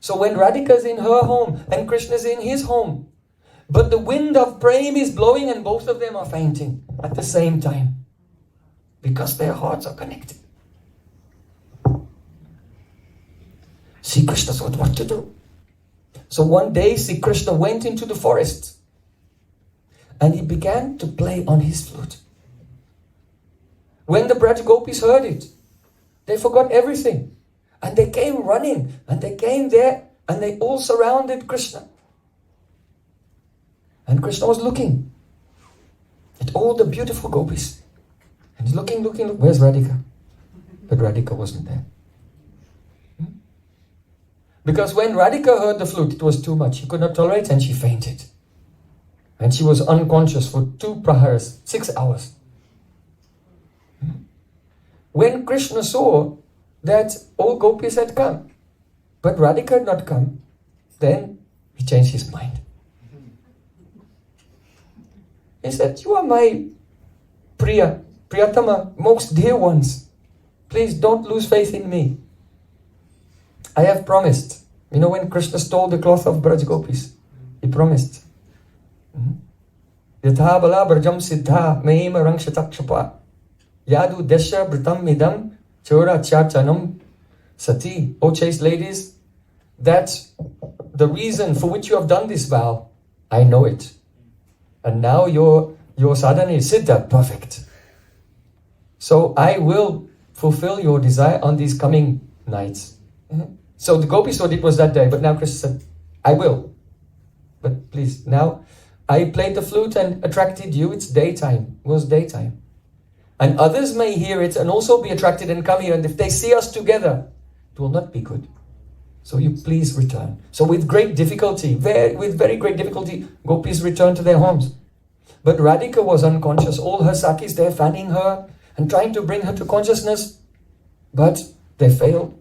So when Radhika is in her home and Krishna is in his home, but the wind of Prem is blowing and both of them are fainting at the same time because their hearts are connected. Sri Krishna thought what to do. So one day Sri Krishna went into the forest and he began to play on his flute. When the Braj Gopis heard it, they forgot everything. And they came running and they came there and they all surrounded Krishna. And Krishna was looking at all the beautiful gopis. And he's looking, where's Radhika? But Radhika wasn't there. Because when Radhika heard the flute, it was too much. She could not tolerate and she fainted. And she was unconscious for 2 praharas, 6 hours. When Krishna saw that all gopis had come, but Radhika had not come, then he changed his mind. He said, you are my Priyatama, most dear ones. Please don't lose faith in me. I have promised. You know when Krishna stole the cloth of Braj Gopis, he promised. Yatha bala brajam siddha meima rangshatakshapa yadu desha britam midam chora chachanam sati. O chaste ladies, that's the reason for which you have done this vow. I know it. And now your sadhana is siddha, perfect. So I will fulfill your desire on these coming nights. So the gopis thought it was that day, but now Krishna said, I will. But please, now I played the flute and attracted you, it's daytime. It was daytime. And others may hear it and also be attracted and come here, and if they see us together, it will not be good. So you please return. So with great difficulty, with very great difficulty, gopis returned to their homes. But Radhika was unconscious. All her sakis there fanning her and trying to bring her to consciousness, but they failed.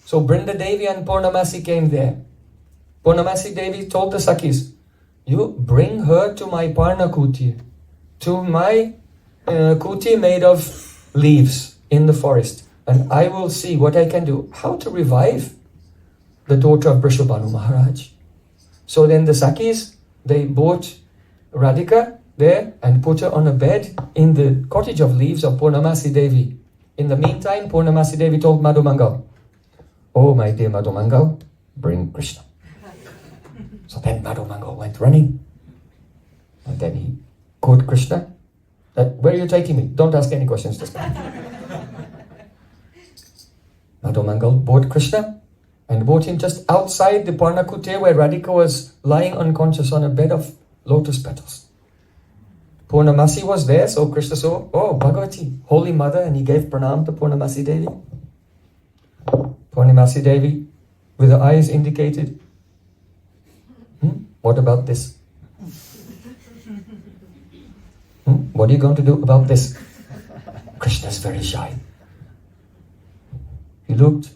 So Brinda Devi and Purnamasi came there. Purnamasi Devi told the Sakis, you bring her to my Parna Kuti, to my Kuti made of leaves in the forest, and I will see what I can do, how to revive the daughter of Vrishabhanu Maharaj. So then the Sakis, they bought Radhika there and put her on a bed in the cottage of leaves of Purnamasi Devi. In the meantime, Purnamasi Devi told Madhu Mangal, "Oh, my dear Madhu Mangal, bring Krishna." So then Madhu Mangal went running. And then he caught Krishna. "Where are you taking me? Don't ask any questions, just come." Madhu Mangal bought Krishna and brought him just outside the Parnakute where Radhika was lying unconscious on a bed of lotus petals. Purnamasi was there, so Krishna saw, "Oh, Bhagavati, Holy Mother," and he gave pranam to Purnamasi Devi. Purnamasi Devi, with her eyes indicated, "What about this? What are you going to do about this?" Krishna's very shy. He looked,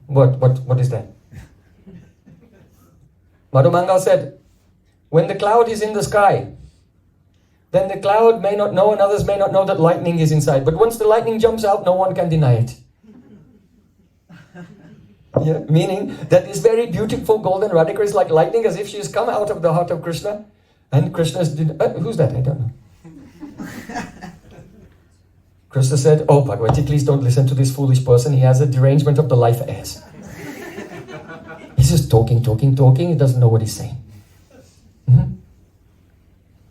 what is that? Madhu Mangal said, "When the cloud is in the sky, then the cloud may not know and others may not know that lightning is inside. But once the lightning jumps out, no one can deny it." Yeah, meaning that this very beautiful golden Radhika is like lightning, as if she has come out of the heart of Krishna. And Krishna's who's that? I don't know. Krishna said, "Oh, Bhagavati, please don't listen to this foolish person. He has a derangement of the life airs. He's just talking. He doesn't know what he's saying."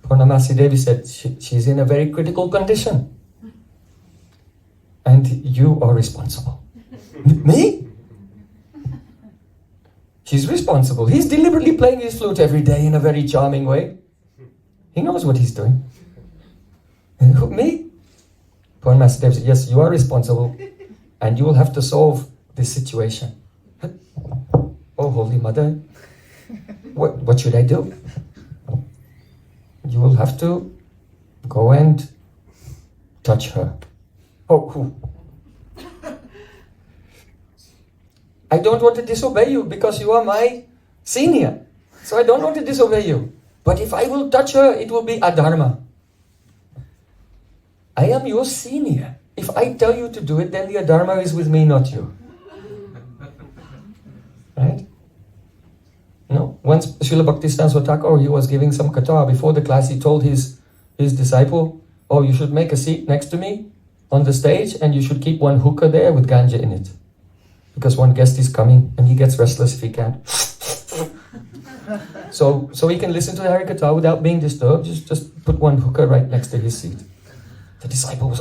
Purnamasi Devi said, she's in a very critical condition. And you are responsible. Me? She's responsible. He's deliberately playing his flute every day in a very charming way. He knows what he's doing. And who, me? Purnamasi Devi said, "Yes, you are responsible. And you will have to solve this situation." "Oh, Holy Mother, what should I do?" "You will have to go and touch her." "Oh, who?" "I don't want to disobey you because you are my senior. So I don't want to disobey you. But if I will touch her, it will be adharma." "I am your senior. If I tell you to do it, then the adharma is with me, not you." Right? No. Once Srila Bhaktisiddhanta Thakur, he was giving some katha. Before the class, he told his disciple, "Oh, you should make a seat next to me on the stage and you should keep one hookah there with ganja in it. Because one guest is coming and he gets restless if he can't." So he can listen to the Harikatha without being disturbed. Just put one hookah right next to his seat. The disciple was,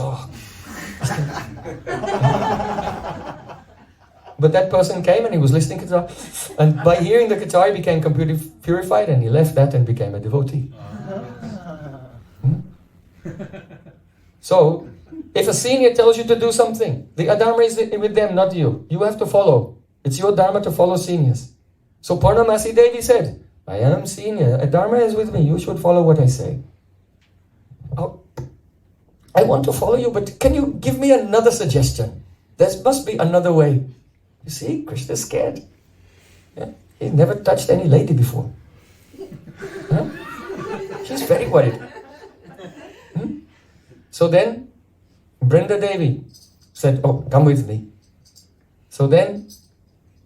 But that person came and he was listening to Katha. And by hearing the Katha, he became completely purified and he left that and became a devotee. So, if a senior tells you to do something, the adharma is with them, not you. You have to follow. It's your dharma to follow seniors. So Purnamasi Devi said, "I am senior. Adharma is with me. You should follow what I say." "Oh, I want to follow you, but can you give me another suggestion? There must be another way." You see, Krishna is scared. Yeah? He never touched any lady before. Huh? She's very worried. So then, Brinda Devi said, "Oh, come with me." So then,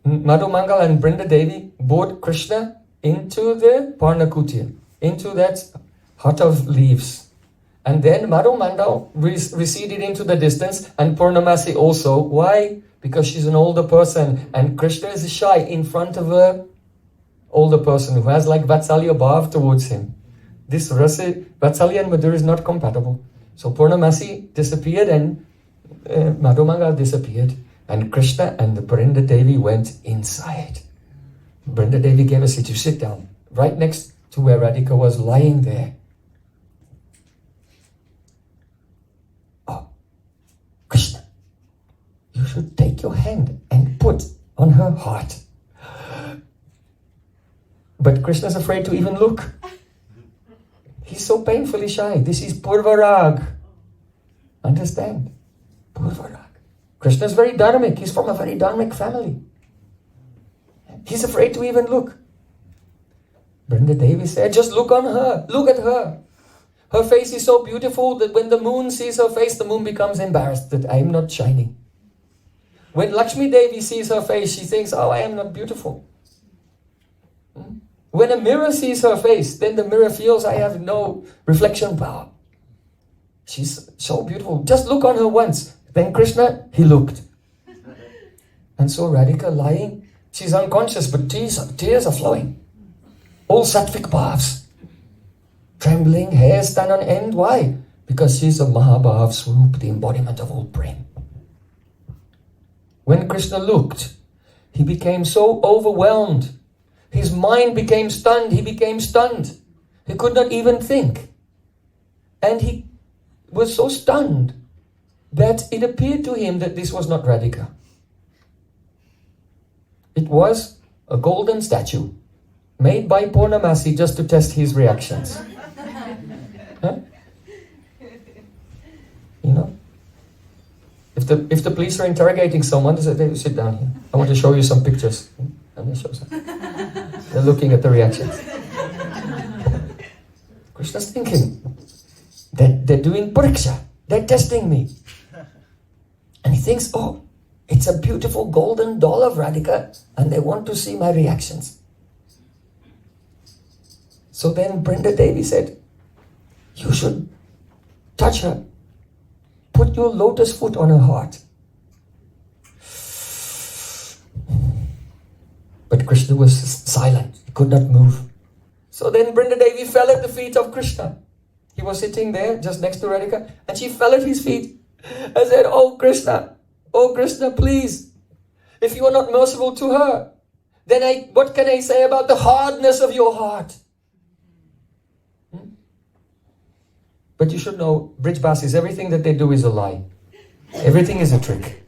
Madhu Mangal and Brinda Devi brought Krishna into the Parnakutya, into that hut of leaves. And then Madhu Mangal receded into the distance, and Purnamasi also. Why? Because she's an older person, and Krishna is shy in front of a older person who has like Vatsalya Bhav towards him. This rasa, Vatsalya and Madhura is not compatible. So Purnamasi disappeared and Madhu Mangal disappeared. And Krishna and the Brinda Devi went inside. Brinda Devi gave a seat. "You sit down," right next to where Radhika was lying there. "Oh, Krishna, you should take your hand and put on her heart." But Krishna's afraid to even look. He's so painfully shy. This is Purvarag. Understand? Purvarag. Krishna's very dharmic. He's from a very dharmic family. He's afraid to even look. Brinda Devi said, "Just look on her. Look at her." Her face is so beautiful that when the moon sees her face, the moon becomes embarrassed that I am not shining. When Lakshmi Devi sees her face, she thinks, oh, I am not beautiful. When a mirror sees her face, then the mirror feels I have no reflection power. She's so beautiful. Just look on her once. Then Krishna, he looked. And so Radhika lying, she's unconscious, but tears are flowing. All sattvic bhavs. Trembling, hair stand on end. Why? Because she's a Mahabhav Swarup, the embodiment of all Prem. When Krishna looked, he became so overwhelmed. His mind became stunned. He became stunned. He could not even think. And he was so stunned that it appeared to him that this was not Radhika. It was a golden statue made by Purnamasi just to test his reactions. Huh? You know? If the police are interrogating someone, they say, sit down here. I want to show you some pictures. And they show some. They're looking at the reactions. Krishna's thinking, they're doing pariksha. They're testing me. And he thinks, oh, it's a beautiful golden doll of Radhika and they want to see my reactions. So then Brenda Devi said, you should touch her. Put your lotus foot on her heart. But Krishna was silent. He could not move. So then Brenda Devi fell at the feet of Krishna. He was sitting there just next to Radhika and she fell at his feet and said, oh Krishna, please. If you are not merciful to her, then what can I say about the hardness of your heart? But you should know, Brijbasis, everything that they do is a lie. Everything is a trick.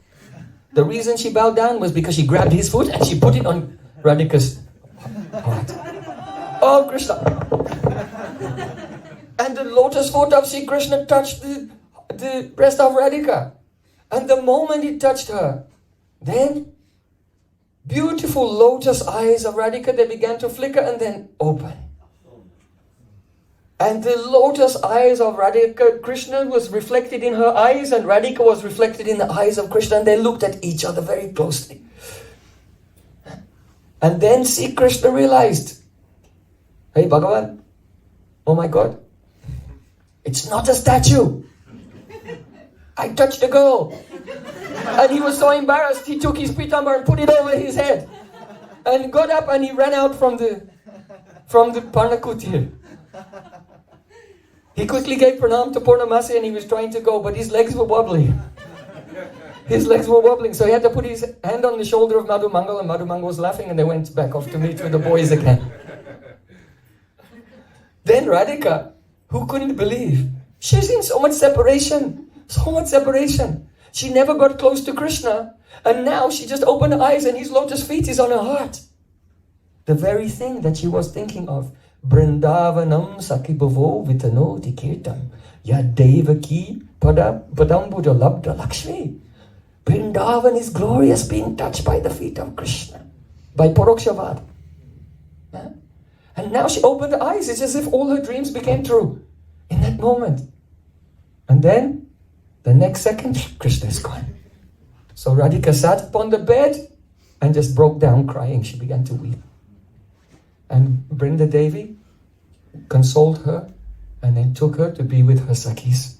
The reason she bowed down was because she grabbed his foot and she put it on Radhika's heart. Oh, Krishna. And the lotus foot of Sri Krishna touched the breast of Radhika. And the moment it touched her, then beautiful lotus eyes of Radhika, they began to flicker and then open. And the lotus eyes of Radhika, Krishna was reflected in her eyes and Radhika was reflected in the eyes of Krishna and they looked at each other very closely. And then Sri Krishna realized, hey Bhagavan, oh my God, it's not a statue. I touched a girl. And he was so embarrassed, he took his pitambar and put it over his head. And got up and he ran out from the Parnakutir. He quickly gave pranam to Purnamasi and he was trying to go, but his legs were wobbly. His legs were wobbling, so he had to put his hand on the shoulder of Madhu Mangal, and Madhu Mangal was laughing and they went back off to meet with the boys again. Then Radhika, who couldn't believe, she's in so much separation. She never got close to Krishna, and now she just opened her eyes and his lotus feet is on her heart. The very thing that she was thinking of. Brindavanam sakibhavo vitanoti kirtam ya devaki padambuddha labdha lakshmi. Vrindavan is glorious, being touched by the feet of Krishna, by Parokshavad. And now she opened her eyes. It's as if all her dreams became true in that moment. And then, the next second, Krishna is gone. So Radhika sat upon the bed and just broke down crying. She began to weep. And Brinda Devi consoled her and then took her to be with her Sakhis.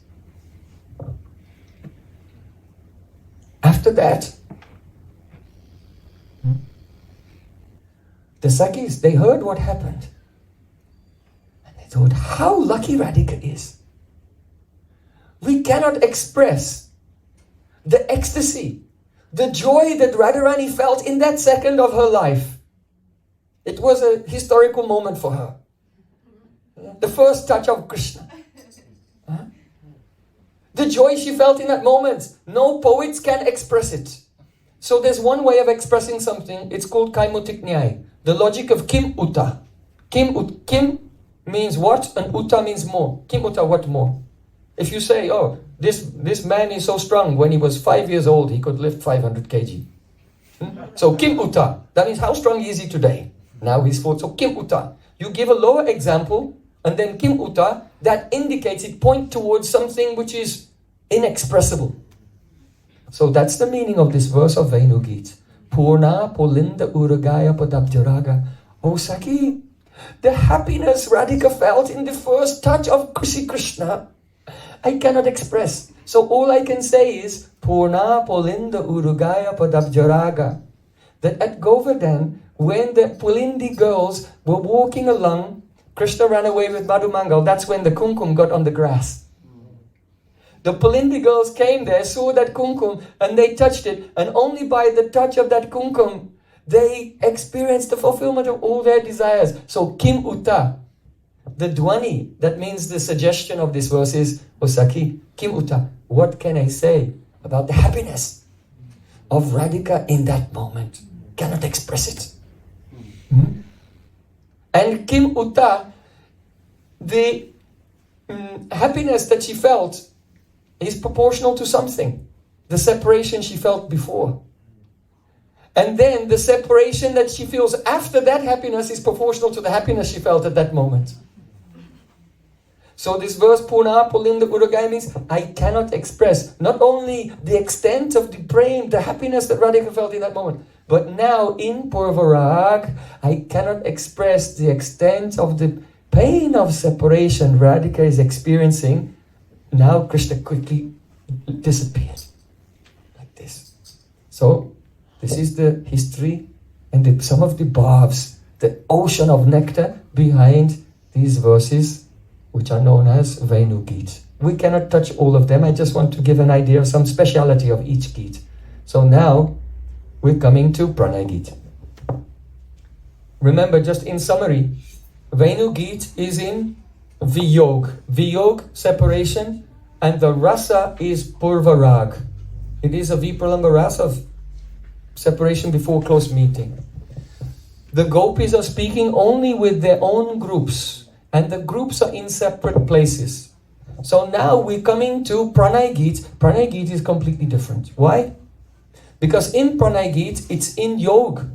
After that, the Sakhis, they heard what happened. And they thought, how lucky Radhika is. We cannot express the ecstasy, the joy that Radharani felt in that second of her life. It was a historical moment for her. The first touch of Krishna. The joy she felt in that moment, no poets can express it. So there's one way of expressing something, it's called kaimutik nyai. The logic of kim uta. Kim means what and uta means more. Kim uta, what more? If you say, oh, this man is so strong, when he was 5 years old, he could lift 500 kg. So kim uta, that means how strong is he today? Now he's 4. So kim uta. You give a lower example, and then kim uta, that indicates, it points towards something which is inexpressible. So that's the meaning of this verse of Venu-Gita. Purna Polinda Uragaya Padabjaraga. Oh Saki, the happiness Radhika felt in the first touch of Sri Krishna, I cannot express. So all I can say is, Purna Polinda Urugaya Padabjaraga. That at Govardhan, when the Pulindi girls were walking along, Krishna ran away with Madhumangal. That's when the kumkum got on the grass. The Pulindi girls came there, saw that kumkum, and they touched it. And only by the touch of that kumkum, they experienced the fulfillment of all their desires. So Kim Uta, the Dwani, that means the suggestion of this verse is, Osaki, Kim Uta, what can I say about the happiness of Radhika in that moment? Cannot express it. And Kim Uta, the happiness that she felt is proportional to something. The separation she felt before. And then the separation that she feels after that happiness is proportional to the happiness she felt at that moment. So this verse, Purna Pulinda Uragaya, means I cannot express not only the extent of the prem, the happiness that Radhika felt in that moment, but now in Purvarag, I cannot express the extent of the pain of separation Radhika is experiencing. Now Krishna quickly disappeared. Like this. So, this is the history and some of the bhavs, the ocean of nectar behind these verses, which are known as Venu-Gita. We cannot touch all of them. I just want to give an idea of some speciality of each Gita. So now, we're coming to Pranaya-Gita. Remember, just in summary, Venu-Gita is in Viyog. Viyog, separation, and the rasa is Purvarag. It is a Vipralamba rasa of separation before close meeting. The gopis are speaking only with their own groups, and the groups are in separate places. So now we're coming to Pranaya-Gita. Pranaya-Gita is completely different. Why? Because in Pranaya-Gita, it's in Yog.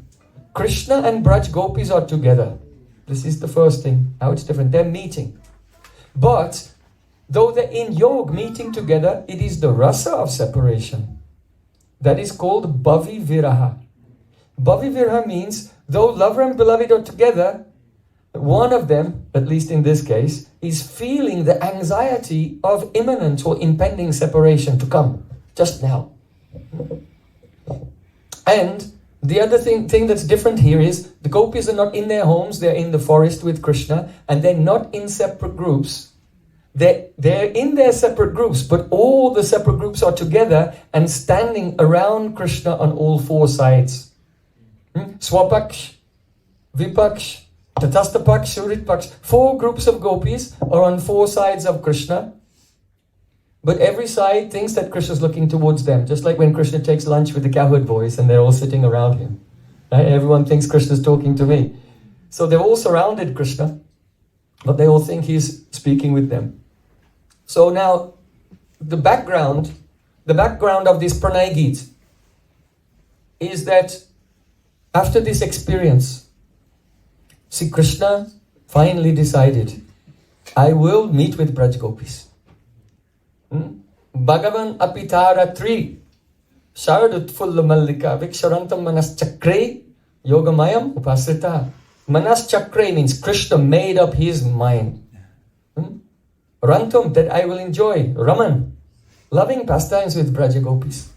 Krishna and Braj gopis are together. This is the first thing. Now it's different. They're meeting. But though they're in Yog meeting together, it is the rasa of separation. That is called Bhavi Viraha. Bhavi Viraha means, though lover and beloved are together, one of them, at least in this case, is feeling the anxiety of imminent or impending separation to come, just now. And the other thing that's different here is, the gopis are not in their homes, they're in the forest with Krishna, and they're not in separate groups. They're in their separate groups, but all the separate groups are together and standing around Krishna on all four sides. Swapaksh, Vipaksh, Tatastapaksh, Suritpaksh. 4 groups of gopis are on 4 sides of Krishna. But every side thinks that Krishna is looking towards them. Just like when Krishna takes lunch with the cowherd boys and they're all sitting around him. Right? Everyone thinks Krishna is talking to me. So they've all surrounded Krishna, but they all think he's speaking with them. So now, the background of this Pranaya-Gita is that after this experience, Sri Krishna finally decided, I will meet with Braj Gopis. Bhagavan Apitara 3 Sharadutfulla Mallika Viksharantam Manas Chakre Yogamayam Upasrita. Manas Chakre means Krishna made up his mind. Rantum, that I will enjoy. Raman, loving pastimes with Braja Gopis.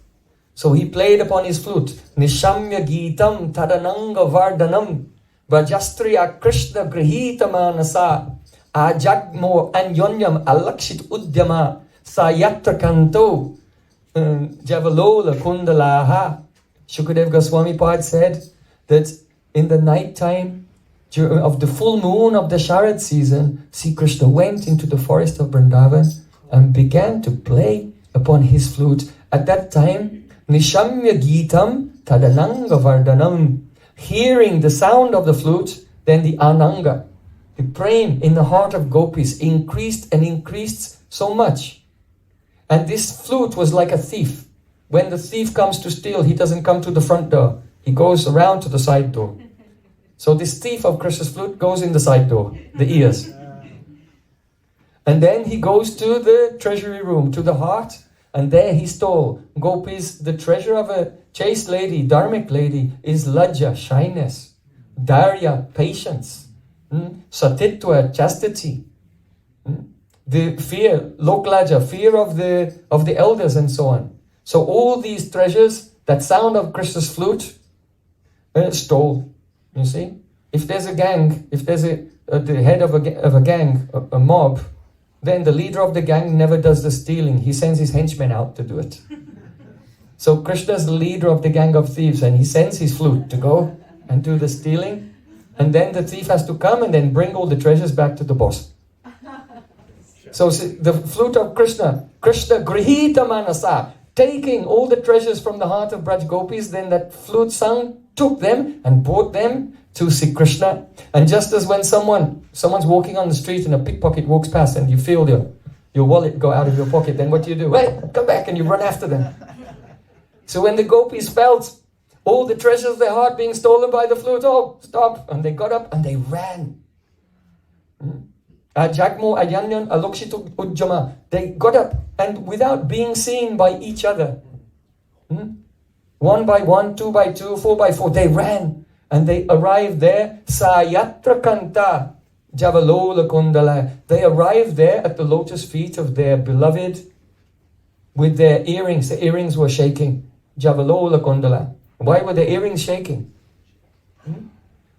So he played upon his flute. Nishamya Gitam Tadananga Vardanam Brajastriya Krishna Grihita Manasa Ajagmo Anyonyam Alakshit Udyama Sayatra Kanto Javalola Kundalaha. Shukadev Goswami Pad said that in the night time of the full moon of the Sharad season, Sri Krishna went into the forest of Vrindavan and began to play upon his flute. At that time, Nishamya Gitam Tadananga Vardanam. Hearing the sound of the flute, then the Ananga, the Prem in the heart of gopis increased and increased so much. And this flute was like a thief. When the thief comes to steal, he doesn't come to the front door. He goes around to the side door. So this thief of Krishna's flute goes in the side door, the ears. And then he goes to the treasury room, to the heart, and there he stole. Gopis, the treasure of a chaste lady, dharmic lady, is lajja, shyness, dharya, patience, satitva, chastity, the fear, loklaja, fear of the elders and so on. So all these treasures, that sound of Krishna's flute, stole. You see? If there's a gang, if there's the head of a gang, a mob, then the leader of the gang never does the stealing. He sends his henchmen out to do it. So Krishna is the leader of the gang of thieves, and he sends his flute to go and do the stealing. And then the thief has to come and then bring all the treasures back to the boss. So the flute of Krishna, Krishna grihita manasa, taking all the treasures from the heart of Braj Gopis, then that flute sung took them and brought them to see Krishna. And just as when someone's walking on the street and a pickpocket walks past and you feel your wallet go out of your pocket, then what do? Hey, come back, and you run after them. So when the gopis felt all the treasures of their heart being stolen by the flute, oh, stop. And they got up and they ran. Jagmo ayanyan alokshitu ujjama. They got up and without being seen by each other, 1 by 1, 2 by 2, 4 by 4, they ran. And they arrived there, Sayatra Kanta Javalola Kundala. They arrived there at the lotus feet of their beloved with their earrings. The earrings were shaking. Javalola Kundala. Why were the earrings shaking?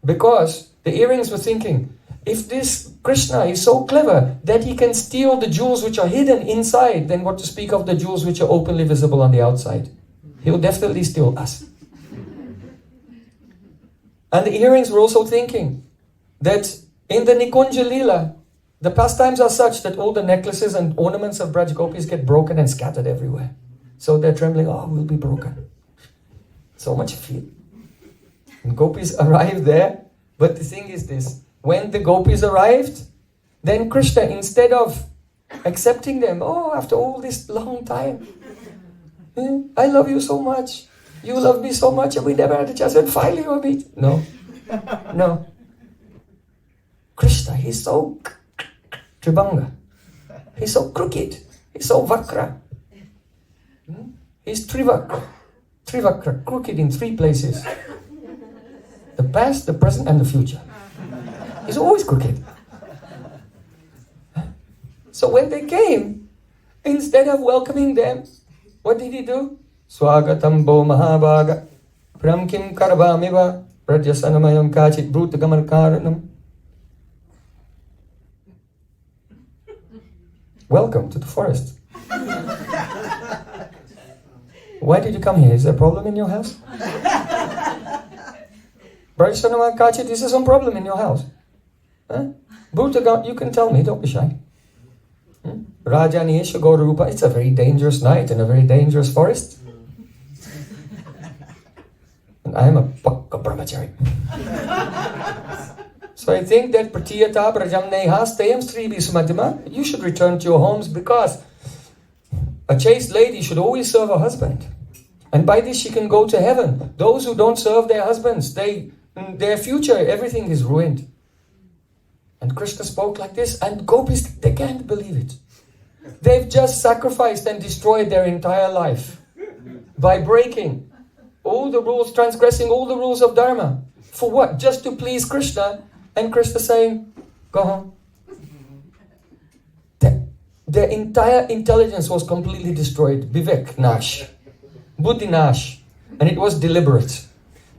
Because the earrings were thinking, if this Krishna is so clever that he can steal the jewels which are hidden inside, then what to speak of the jewels which are openly visible on the outside? He'll definitely steal us. And the earrings were also thinking that in the Nikunja Leela, the pastimes are such that all the necklaces and ornaments of Braj Gopis get broken and scattered everywhere. So they're trembling, oh, we'll be broken. So much fear. And Gopis arrived there, but the thing is this, when the Gopis arrived, then Krishna, instead of accepting them, oh, after all this long time, I love you so much. You love me so much and we never had a chance and finally we meet. No. Krishna, he's so tribanga. He's so crooked. He's so vakra. He's trivakra. Trivakra, crooked in 3 places. The past, the present and the future. He's always crooked. So when they came, instead of welcoming them, what did he do? Swagatam bo mahabhaga Prem kim karvamiva Pradyasanamayam kachit brutagamar karanam. Welcome to the forest. Why did you come here? Is there a problem in your house? Pradyasanamayam kachit, is there some problem in your house? Brutagamar, you can tell me, don't be shy. Rajani Isha Gorupa, it's a very dangerous night in a very dangerous forest. And I am a pakka brahmachari. So I think that Pratiyata Brajamneha Stayam Sri Visumadima, you should return to your homes because a chaste lady should always serve her husband. And by this she can go to heaven. Those who don't serve their husbands, their future, everything is ruined. And Krishna spoke like this, and Gopis, they can't believe it. They've just sacrificed and destroyed their entire life by breaking all the rules, transgressing all the rules of Dharma. For what? Just to please Krishna. And Krishna saying, go home. Their entire intelligence was completely destroyed. Vivek Nash. Buddhi Nash. And it was deliberate.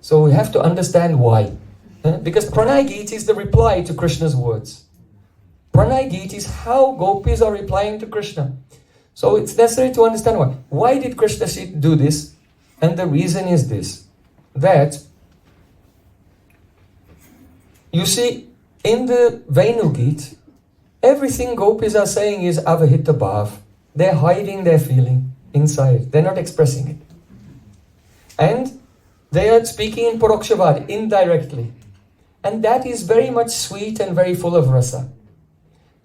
So we have to understand why. Because Pranaya-Gita is the reply to Krishna's words. Pranaya-Gita is how gopis are replying to Krishna. So it's necessary to understand why. Why did Krishna do this? And the reason is this. That, you see, in the Venu-Gita, everything gopis are saying is avahita bhav. They're hiding their feeling inside. They're not expressing it. And they are speaking in parokshavad, indirectly. And that is very much sweet and very full of rasa.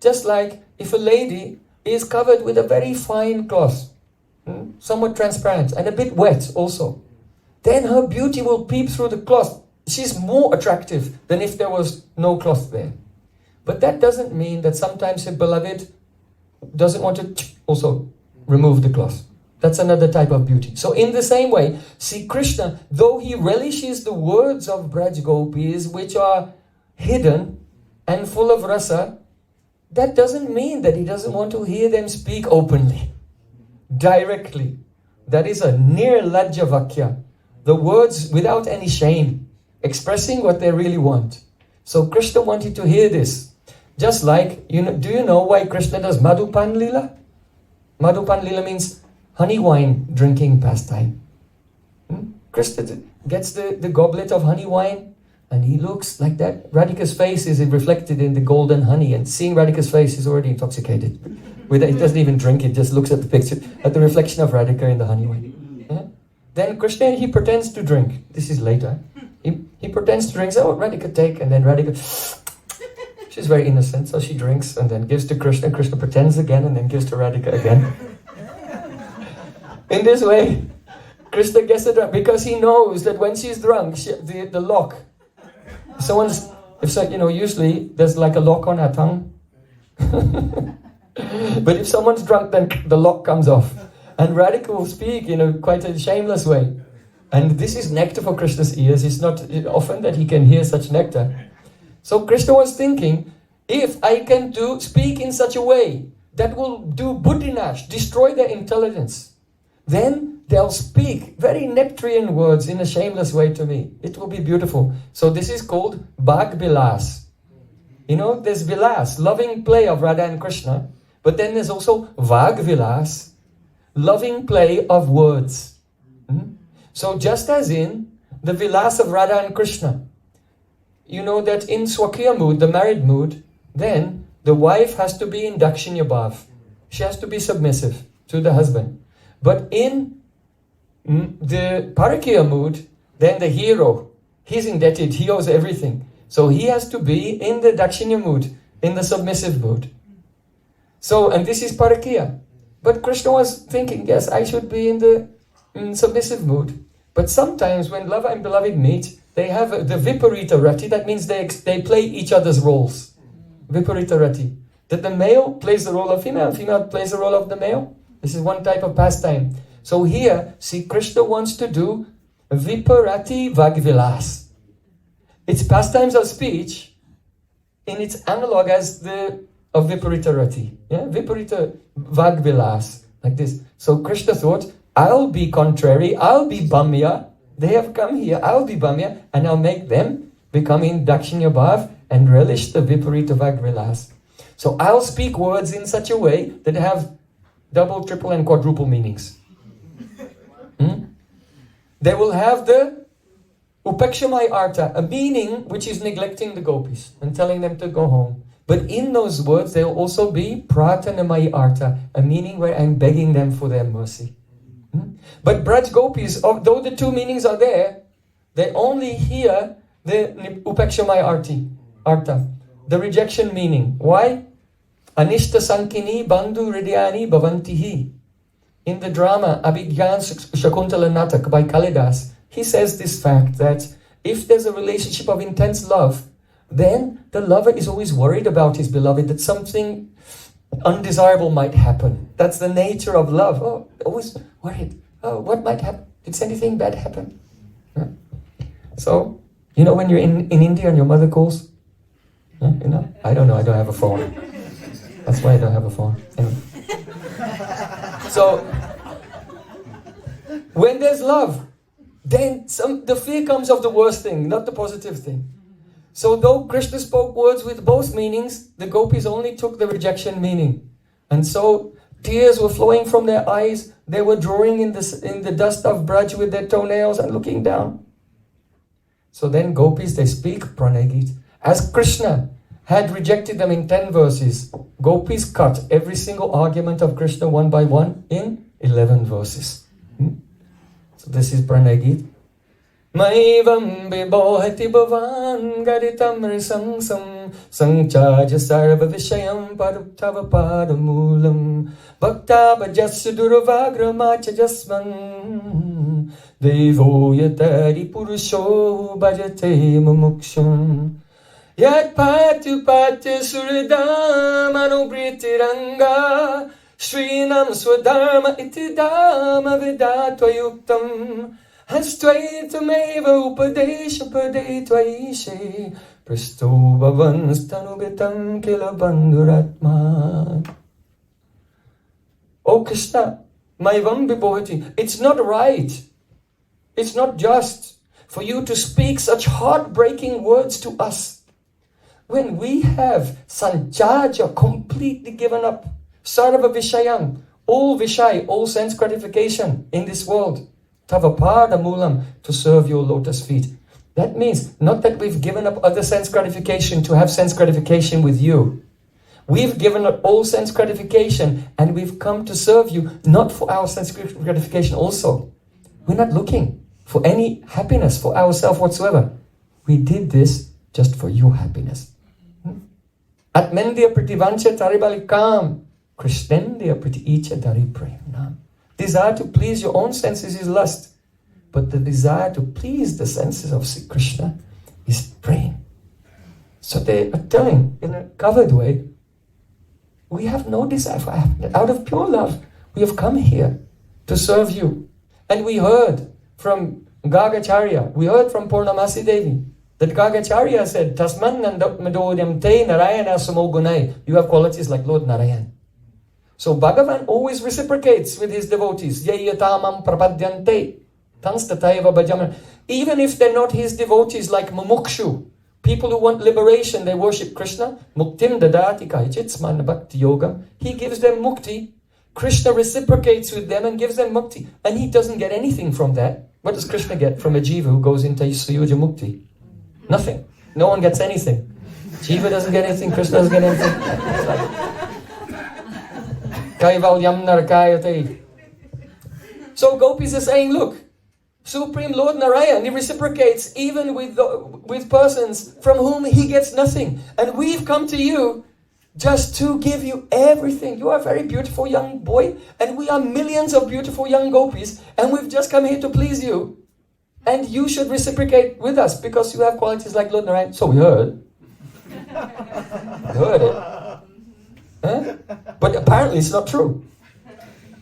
Just like if a lady is covered with a very fine cloth, somewhat transparent and a bit wet also, then her beauty will peep through the cloth. She's more attractive than if there was no cloth there. But that doesn't mean that sometimes her beloved doesn't want to also remove the cloth. That's another type of beauty. So in the same way, see Krishna, though he relishes the words of Braj Gopis, which are hidden and full of rasa, that doesn't mean that he doesn't want to hear them speak openly, directly. That is a nirlajja vakya. The words without any shame, expressing what they really want. So Krishna wanted to hear this. Just like, do you know why Krishna does Madhupan Lila? Madhupan Lila means honey wine drinking pastime. Krishna gets the goblet of honey wine and he looks like that. Radhika's face is reflected in the golden honey, and seeing Radhika's face is already intoxicated. He doesn't even drink it, just looks at the picture, at the reflection of Radhika in the honey wine. Yeah? Then Krishna, he pretends to drink. This is later. He pretends to drink. So, oh, Radhika take, and then Radhika, she's very innocent, so she drinks and then gives to Krishna. Krishna pretends again and then gives to Radhika again. In this way, Krishna gets it drunk because he knows that when she's drunk, the lock. Usually there's like a lock on her tongue. But if someone's drunk, then the lock comes off. And Radhika will speak in quite a shameless way. And this is nectar for Krishna's ears. It's not often that he can hear such nectar. So Krishna was thinking, if I can speak in such a way that will do buddhinash, destroy their intelligence, then they'll speak very nectarian words in a shameless way to me. It will be beautiful. So this is called Bhag Vilas. There's Vilas, loving play of Radha and Krishna. But then there's also Vag Vilas, loving play of words. So just as in the Vilas of Radha and Krishna, you know that in Swakiya mood, the married mood, then the wife has to be in Dakshina Bhav. She has to be submissive to the husband. But in the Parakiya mood, then the hero, he's indebted, he owes everything. So he has to be in the Dakshina mood, in the submissive mood. So, and this is Parakiya. But Krishna was thinking, yes, I should be in the submissive mood. But sometimes when lover and beloved meet, they have the Viparita Rati. That means they play each other's roles. Viparita Rati. That the male plays the role of female, female plays the role of the male. This is one type of pastime. So here, see, Krishna wants to do Viparati Vagvilas. It's pastimes of speech in its analog as of Viparita Rati. Yeah? Viparita Vagvilas. Like this. So Krishna thought, I'll be contrary, I'll be Bhamya. They have come here, I'll be Bhamya, and I'll make them become in Dakshina Bhav and relish the Viparita Vagvilas. So I'll speak words in such a way that have double, triple, and quadruple meanings. They will have the Upekshamai Artha, a meaning which is neglecting the gopis and telling them to go home. But in those words, there will also be Prathanamai Artha, a meaning where I'm begging them for their mercy. But Braj Gopis, though the two meanings are there, they only hear the Upekshamai Artha, the rejection meaning. Why? Anishta Sankini Bandhu Hridyani Bhavantihi. In the drama Abhigyan Shakuntala Natak by Kalidas, he says this fact that if there's a relationship of intense love, then the lover is always worried about his beloved, that something undesirable might happen. That's the nature of love. Oh, always worried. Oh, what might happen? Did anything bad happen? Yeah. So, when you're in India and your mother calls, I don't know, I don't have a phone. That's why I don't have a phone. Anyway. So, when there's love, then the fear comes of the worst thing, not the positive thing. So though Krishna spoke words with both meanings, the gopis only took the rejection meaning. And so tears were flowing from their eyes. They were drawing in the dust of Braj with their toenails and looking down. So then gopis, they speak Pranaya-Gita. As Krishna had rejected them in 10 verses, gopis cut every single argument of Krishna one by one in 11 verses. So this is Pranaya-Gita. Maivam bibohati bhavan garitam risangsam sanchaja sarva vishayam paruptava padamulam bhakta bhajasya duravagra macha jasman devo yatari purusho bhajate mumuksham. Yat patu patu suridam anubritiranga Srinam swadharma itidama vidatva yuktam Hastvaithameva upadesha padetvaishe Prasto bhavanstanugatam kila bandhuratma. Oh Krishna, Maivam Vibhovati, it's not right, it's not just for you to speak such heartbreaking words to us when we have sanchaja completely given up, sarva vishayam, all vishay, all sense gratification in this world, tavapada moolam, to serve your lotus feet. That means not that we've given up other sense gratification to have sense gratification with you. We've given up all sense gratification and we've come to serve you, not for our sense gratification also. We're not looking for any happiness for ourselves whatsoever. We did this just for your happiness. Atmendya pritivancha taribalikam, Krishnendya priti-icha dari prem. Desire to please your own senses is lust, but the desire to please the senses of Sri Krishna is prem. So they are telling in a covered way, we have no desire for happiness. Out of pure love, we have come here to serve you. And we heard from Gagacharya, we heard from Purnamasi Devi, that Gagacharya said, Tasman Nandapmadodhyam te Narayana samogunai. You have qualities like Lord Narayan. So Bhagavan always reciprocates with his devotees. Yayatamam prapadyante. Tanstatayava bhajaman. Even if they're not his devotees like Mumukshu, people who want liberation, they worship Krishna. Muktim dadati kaichitsman bhakti yogam. He gives them mukti. Krishna reciprocates with them and gives them mukti. And he doesn't get anything from that. What does Krishna get from a jiva who goes into Suyuja mukti? Nothing. No one gets anything. Jiva doesn't get anything, Krishna doesn't get anything. Kaivalyam narakayate. So gopis are saying, look, Supreme Lord Narayan, he reciprocates even with persons from whom he gets nothing. And we've come to you just to give you everything. You are a very beautiful young boy, and we are millions of beautiful young gopis, and we've just come here to please you. And you should reciprocate with us because you have qualities like Lord Narayan. So we heard. We heard it. Huh? But apparently it's not true.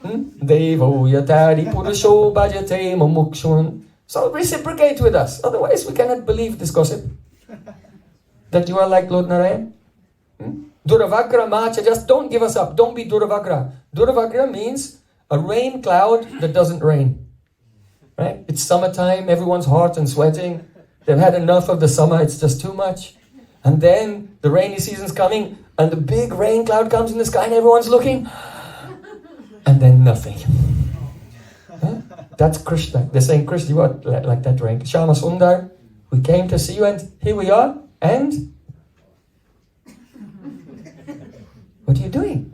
Devo yatari purusho bhajate mumukshun. So reciprocate with us. Otherwise we cannot believe this gossip. That you are like Lord Narayan. Duravagra macha, just don't give us up. Don't be Duravagra. Duravagra means a rain cloud that doesn't rain. Right? It's summertime, everyone's hot and sweating. They've had enough of the summer, it's just too much. And then the rainy season's coming and the big rain cloud comes in the sky and everyone's looking. And then nothing. Huh? That's Krishna. They're saying, Krishna, you are like that rain. Shama Sundar, we came to see you and here we are. And what are you doing?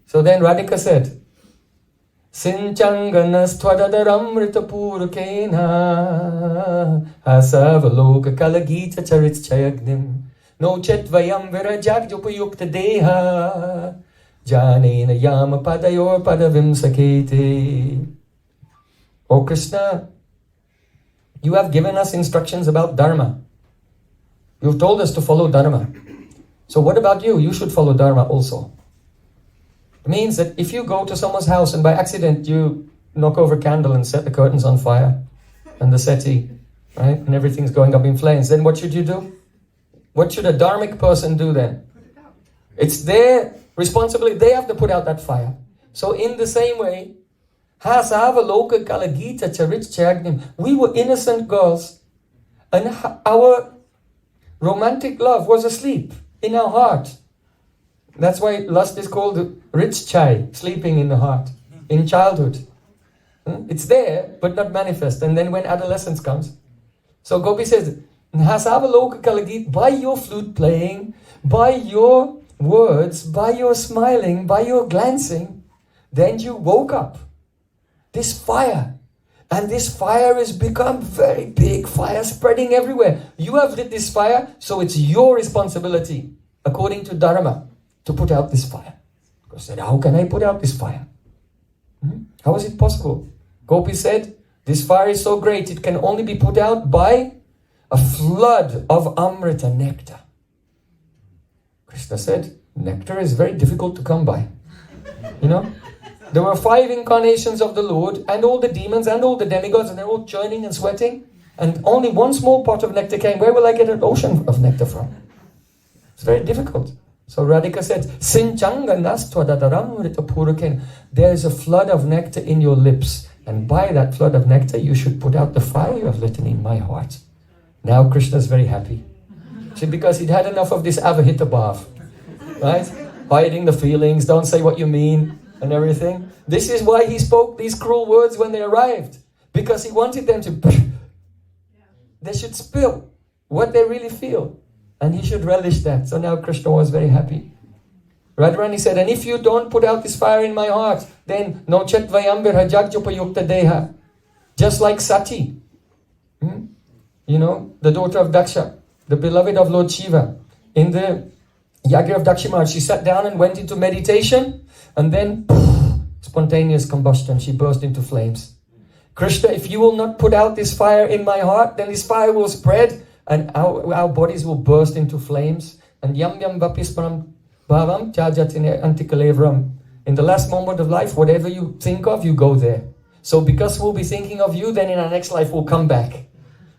So then Radhika said, Sinchangana stwadadaramritapurukena Asavaloka kalagita charit chayagnim No chetvayam virajagdupayukta deha Janena yama padayor padavim sakete. Oh Krishna, you have given us instructions about Dharma. You've told us to follow Dharma. So what about you? You should follow Dharma also. It means that if you go to someone's house and by accident you knock over a candle and set the curtains on fire and the settee, right, and everything's going up in flames, then what should you do? What should a dharmic person do then? It's their responsibility. They have to put out that fire. So in the same way, we were innocent girls and our romantic love was asleep in our heart. That's why lust is called rich chai, sleeping in the heart, in childhood. It's there, but not manifest. And then when adolescence comes. So Gopi says, by your flute playing, by your words, by your smiling, by your glancing, then you woke up this fire. And this fire has become very big fire spreading everywhere. You have lit this fire, so it's your responsibility, according to Dharma, to put out this fire. Because said, how can I put out this fire? How is it possible? Gopi said, this fire is so great, it can only be put out by a flood of Amrita nectar. Krishna said, nectar is very difficult to come by. You know? There were 5 incarnations of the Lord, and all the demons and all the demigods, and they're all churning and sweating, and only one small pot of nectar came. Where will I get an ocean of nectar from? It's very difficult. So Radhika said, Sinchanga nastwadadaramrita puraken. There is a flood of nectar in your lips, and by that flood of nectar you should put out the fire you have lit in my heart. Now Krishna is very happy. See, because he'd had enough of this avahita bhav, right? Hiding the feelings, don't say what you mean, and everything. This is why he spoke these cruel words when they arrived. Because he wanted them to... They should spill what they really feel. And he should relish that. So now Krishna was very happy. Radharani said, and if you don't put out this fire in my heart, then no chetvayambir hajajupayukta deha. Just like Sati. You know, the daughter of Daksha, the beloved of Lord Shiva. In the Yagya of Dakshimaharaj, she sat down and went into meditation, and then spontaneous combustion, she burst into flames. Krishna, if you will not put out this fire in my heart, then this fire will spread and our bodies will burst into flames. And yam yam vapisparam bhavam tyajatine antikalevram. In the last moment of life, whatever you think of, you go there. So because we'll be thinking of you, then in our next life we'll come back.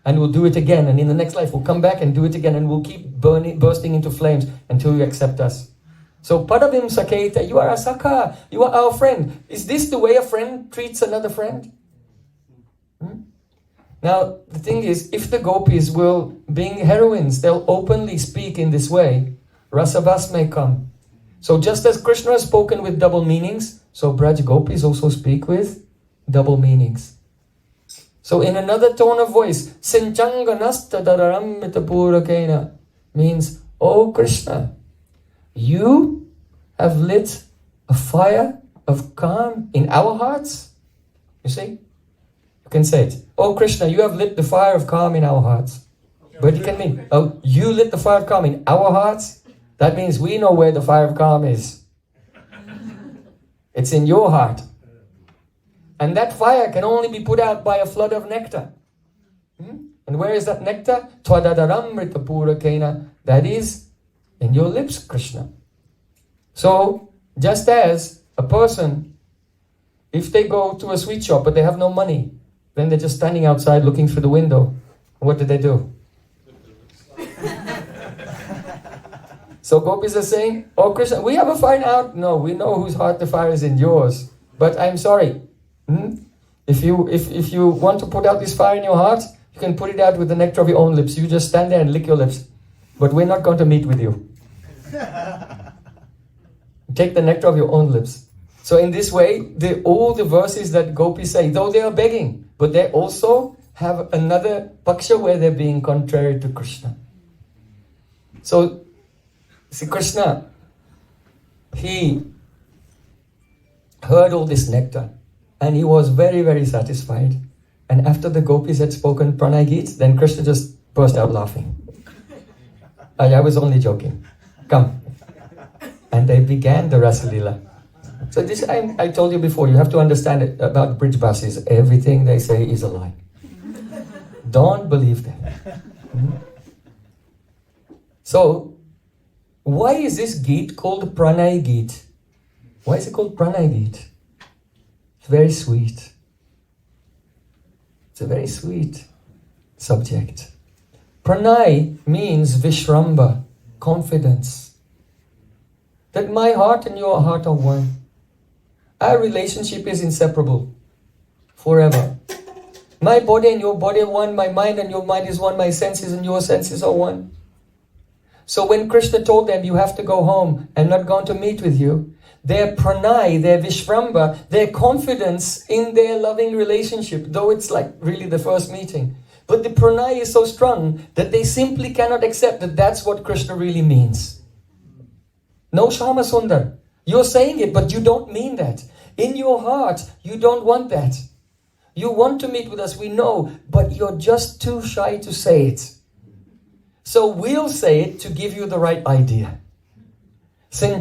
And we'll do it again. And in the next life we'll come back and do it again. And we'll keep bursting into flames until you accept us. So Padavim Saketa, you are a Sakha, you are our friend. Is this the way a friend treats another friend? Now, the thing is, if the gopis will, being heroines, they'll openly speak in this way, rasavas may come. So just as Krishna has spoken with double meanings, so Braj gopis also speak with double meanings. So in another tone of voice, Sinchanga nasta dararamita purakena means, oh Krishna, you have lit a fire of calm in our hearts. You see? You can say it. Oh Krishna, you have lit the fire of calm in our hearts. But it can mean, oh, you lit the fire of calm in our hearts? That means we know where the fire of calm is. It's in your heart. And that fire can only be put out by a flood of nectar. And where is that nectar? Twadadaramrita purakena. That is in your lips, Krishna. So, just as a person, if they go to a sweet shop but they have no money, then they're just standing outside looking through the window. What do? So gopis are saying, oh Krishna, we have a fire out. No, we know whose heart the fire is in yours. But I'm sorry. If you want to put out this fire in your heart, you can put it out with the nectar of your own lips. You just stand there and lick your lips. But we're not going to meet with you. Take the nectar of your own lips. So in this way, all the verses that gopis say, though they are begging, but they also have another paksha where they're being contrary to Krishna. So, see, Krishna, he heard all this nectar and he was very, very satisfied. And after the gopis had spoken Pranaya-Gita, then Krishna just burst out laughing. I was only joking. Come. And they began the Rasa Leela. So this, I told you before, you have to understand it about bridge buses. Everything they say is a lie. Don't believe them. So, why is this Gita called Pranaya-Gita? Why is it called Pranaya-Gita? It's very sweet. It's a very sweet subject. Pranay means Vishramba, confidence. That my heart and your heart are one. Our relationship is inseparable, forever. My body and your body are one, my mind and your mind is one, my senses and your senses are one. So when Krishna told them, you have to go home, I'm not going to meet with you, their pranay, their vishramba, their confidence in their loving relationship, though it's like really the first meeting, but the pranay is so strong that they simply cannot accept that that's what Krishna really means. No Shama Sundar. You're saying it, but you don't mean that. In your heart, you don't want that. You want to meet with us, we know, but you're just too shy to say it. So we'll say it to give you the right idea. So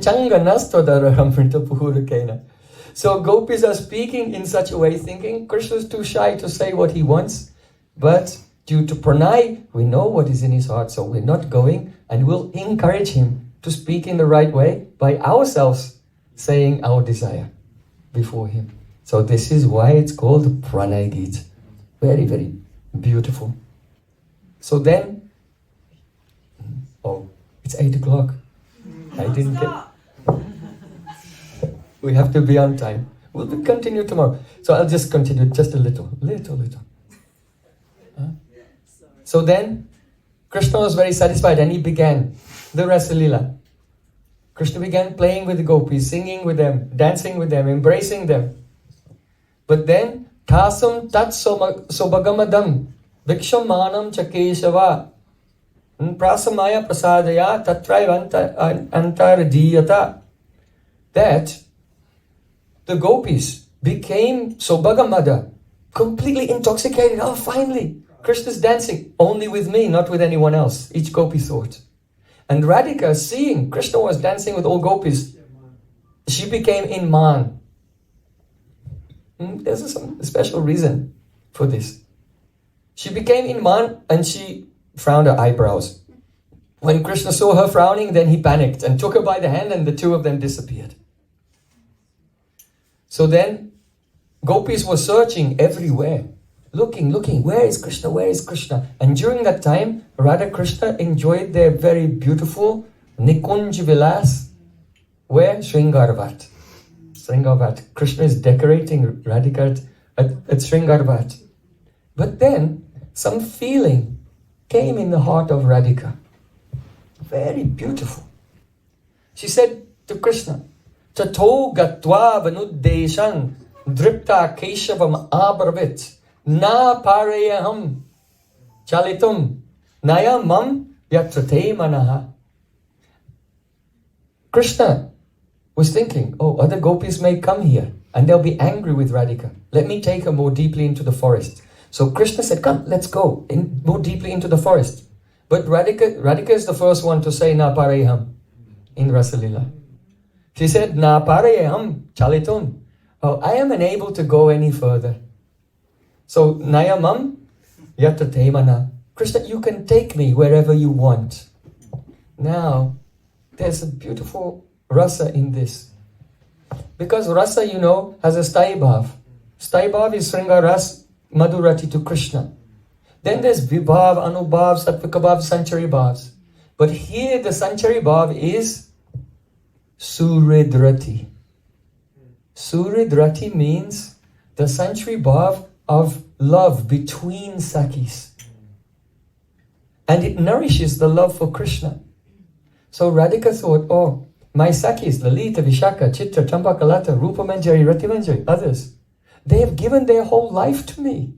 gopis are speaking in such a way, thinking Krishna's too shy to say what he wants, but due to pranay, we know what is in his heart, so we're not going, and we'll encourage him to speak in the right way by ourselves saying our desire before him. So this is why it's called Pranaya-Gita. Very, very beautiful. So then, it's 8 o'clock. I didn't get... We have to be on time. We'll continue tomorrow. So I'll just continue just a little. Huh? So then, Krishna was very satisfied and he began the Rasa Leela. Krishna began playing with the gopis, singing with them, dancing with them, embracing them. But then, Thasam tat sobagamadam vikshamanam chakeshava prasamaya prasadaya tatraiva antaradiyata. That the gopis became Sobhagamada, completely intoxicated. Oh, finally, Krishna's dancing only with me, not with anyone else. Each gopi thought. And Radhika, seeing Krishna was dancing with all gopis, she became in man. There's some special reason for this. She became in man and she frowned her eyebrows. When Krishna saw her frowning, then he panicked and took her by the hand and the two of them disappeared. So then, gopis were searching everywhere, looking, where is Krishna, where is Krishna? And during that time, Radha Krishna enjoyed their very beautiful Nikunj Vilas, where? Sringarvat. Krishna is decorating Radhika at Sringarvat. But then, some feeling came in the heart of Radhika. Very beautiful. She said to Krishna, Tato gatva vanuddeshang dripta keshavam abravit na parayaham chalitum nayamam yatrate manaha. Krishna was thinking, other gopis may come here and they'll be angry with Radhika. Let me take her more deeply into the forest. So Krishna said, come, let's go more deeply into the forest. But Radhika is the first one to say na parayaham in Rasa Leela. She said, na parayaham chalitum. I am unable to go any further. So, nayamam yatate mana. Krishna, you can take me wherever you want. Now, there's a beautiful rasa in this. Because rasa, has a sthai bhav. Sthai bhav is Sringaras Madhurati to Krishna. Then there's vibhav, anubhav, sattvika bhav, sanchari bhavs. But here the sanchari bhav is Suridrati. Suridrati means the sanchari bhav of love between Sakhis. And it nourishes the love for Krishna. So Radhika thought, my Sakhis, Lalita, Vishaka, Chitra, Champakalata, Rupa Manjari, Rati Manjari, others, they have given their whole life to me,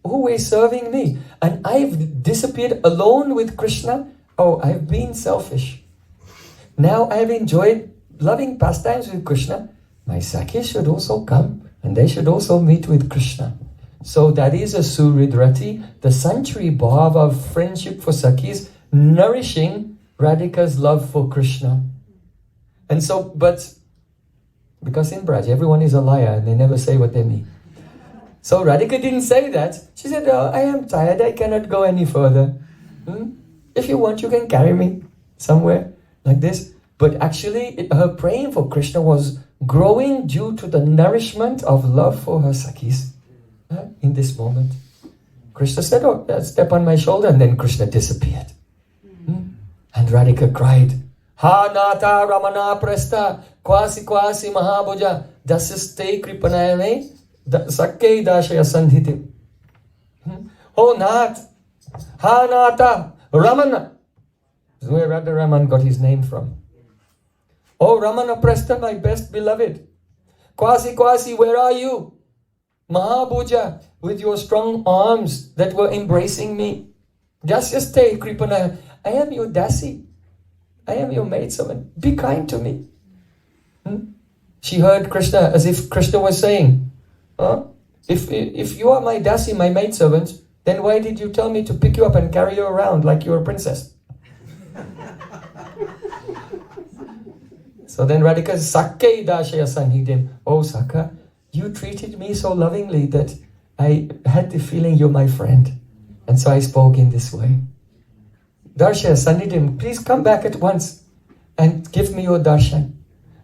always serving me. And I've disappeared alone with Krishna. I've been selfish. Now I have enjoyed loving pastimes with Krishna. My Sakhis should also come and they should also meet with Krishna. So that is a Suridrati, the sanchari bhav of friendship for Sakhis, nourishing Radhika's love for Krishna. And so, but because in Braj, everyone is a liar and they never say what they mean. So Radhika didn't say that. She said, I am tired, I cannot go any further. If you want, you can carry me somewhere like this. But actually, her praying for Krishna was growing due to the nourishment of love for her Sakhis in this moment. Krishna said, step on my shoulder, and then Krishna disappeared. And Radhika cried, Ha nata ramana presta kwasi kwasi mahabhuja dasiste kripanayane sakke dashaya sandhiti. Oh Nath, Ha nata Ramana. This is where Radha Raman got his name from. Oh Ramana Presta, my best beloved. Kwasi Kwasi, where are you? Mahabhuja, with your strong arms that were embracing me. Just stay, Kripanaya. I am your dasi. I am your maidservant. Be kind to me. She heard Krishna as if Krishna was saying, if you are my dasi, my maidservant, then why did you tell me to pick you up and carry you around like you're a princess? So then Radhika Sakke Dashaya Sanhidin. Oh Sakha, you treated me so lovingly that I had the feeling you're my friend. And so I spoke in this way. Darsha, Sannidham, please come back at once and give me your darshan.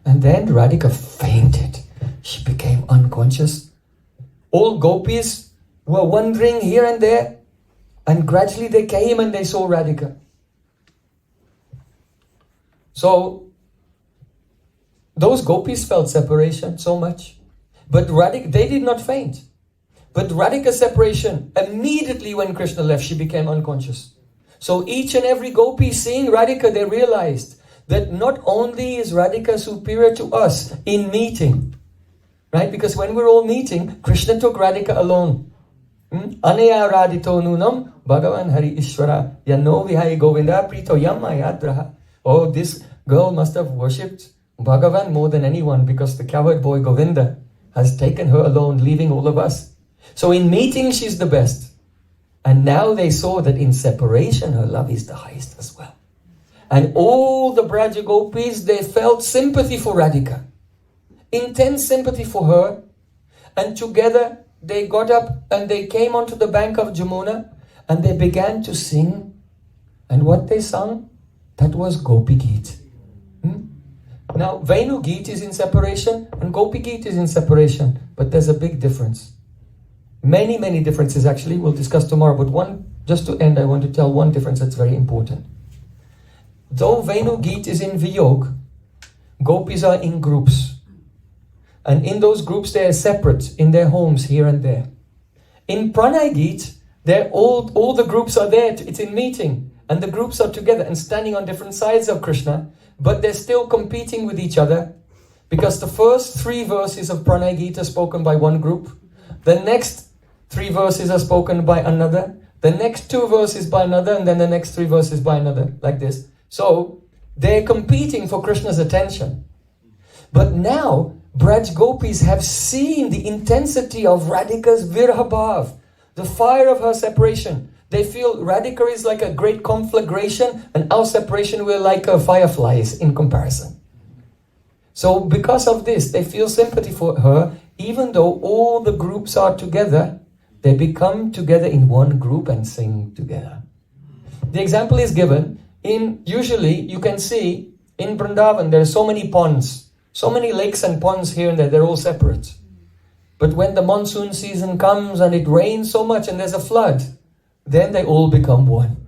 And then Radhika fainted. She became unconscious. All gopis were wandering here and there. And gradually they came and they saw Radhika. So, those gopis felt separation so much. But Radhika, they did not faint. But Radhika's separation, immediately when Krishna left, she became unconscious. So each and every gopi seeing Radhika, they realized that not only is Radhika superior to us in meeting, right? Because when we're all meeting, Krishna took Radhika alone. Anaya radito nunam Bhagavan Hari Ishvara Yano Vihai Govinda Prito Yamma Yadraha. Oh, this girl must have worshipped Bhagavan more than anyone, because the coward boy Govinda has taken her alone, leaving all of us. So in meeting, she's the best. And now they saw that in separation, her love is the highest as well. And all the Braja Gopis, they felt sympathy for Radhika. Intense sympathy for her. And together, they got up and they came onto the bank of Jamuna and they began to sing. And what they sung? That was Gopi-Gita. Now, Venu-Gita is in separation and Gopi-Gita is in separation. But there's a big difference. Many, many differences actually. We'll discuss tomorrow. But one, just to end, I want to tell one difference that's very important. Though Venu-Gita is in Viyog, gopis are in groups. And in those groups, they are separate in their homes here and there. In Pranaya-Gita, they're all the groups are there. It's in meeting. And the groups are together and standing on different sides of Krishna. But they're still competing with each other. Because the first 3 verses of Pranaya-Gita are spoken by one group. The next 3 verses are spoken by another. The next 2 verses by another. And then the next 3 verses by another. Like this. So, they're competing for Krishna's attention. But now, Braj Gopis have seen the intensity of Radhika's Virha Bhav, the fire of her separation. They feel Radhika is like a great conflagration and our separation we're like fireflies in comparison. So because of this, they feel sympathy for her. Even though all the groups are together, they become together in one group and sing together. The example is given in, usually you can see in Vrindavan there are so many ponds, so many lakes and ponds here and there, they're all separate. But when the monsoon season comes and it rains so much and there's a flood, then they all become one.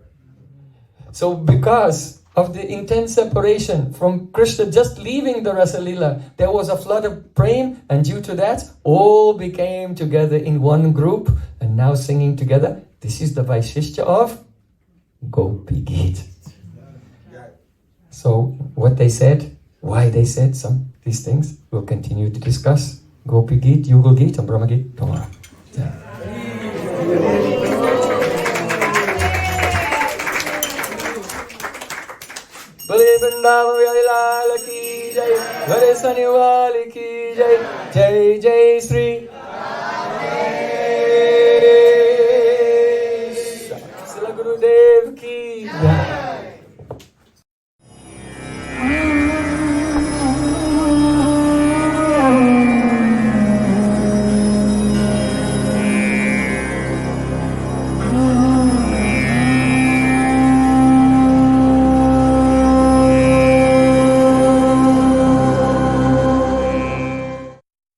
So because of the intense separation from Krishna just leaving the Rasa Leela, there was a flood of Prem, and due to that, all became together in one group and now singing together. This is the Vaishishya of Gopi-Gita. So what they said, why they said these things, we'll continue to discuss. Gopi-Gita, Yugal-Gita and Brahma-Gita tomorrow. Bale Vrindavan Bihari Lal ki jai, Gare Saniwal ki jai, Jai Jai Sri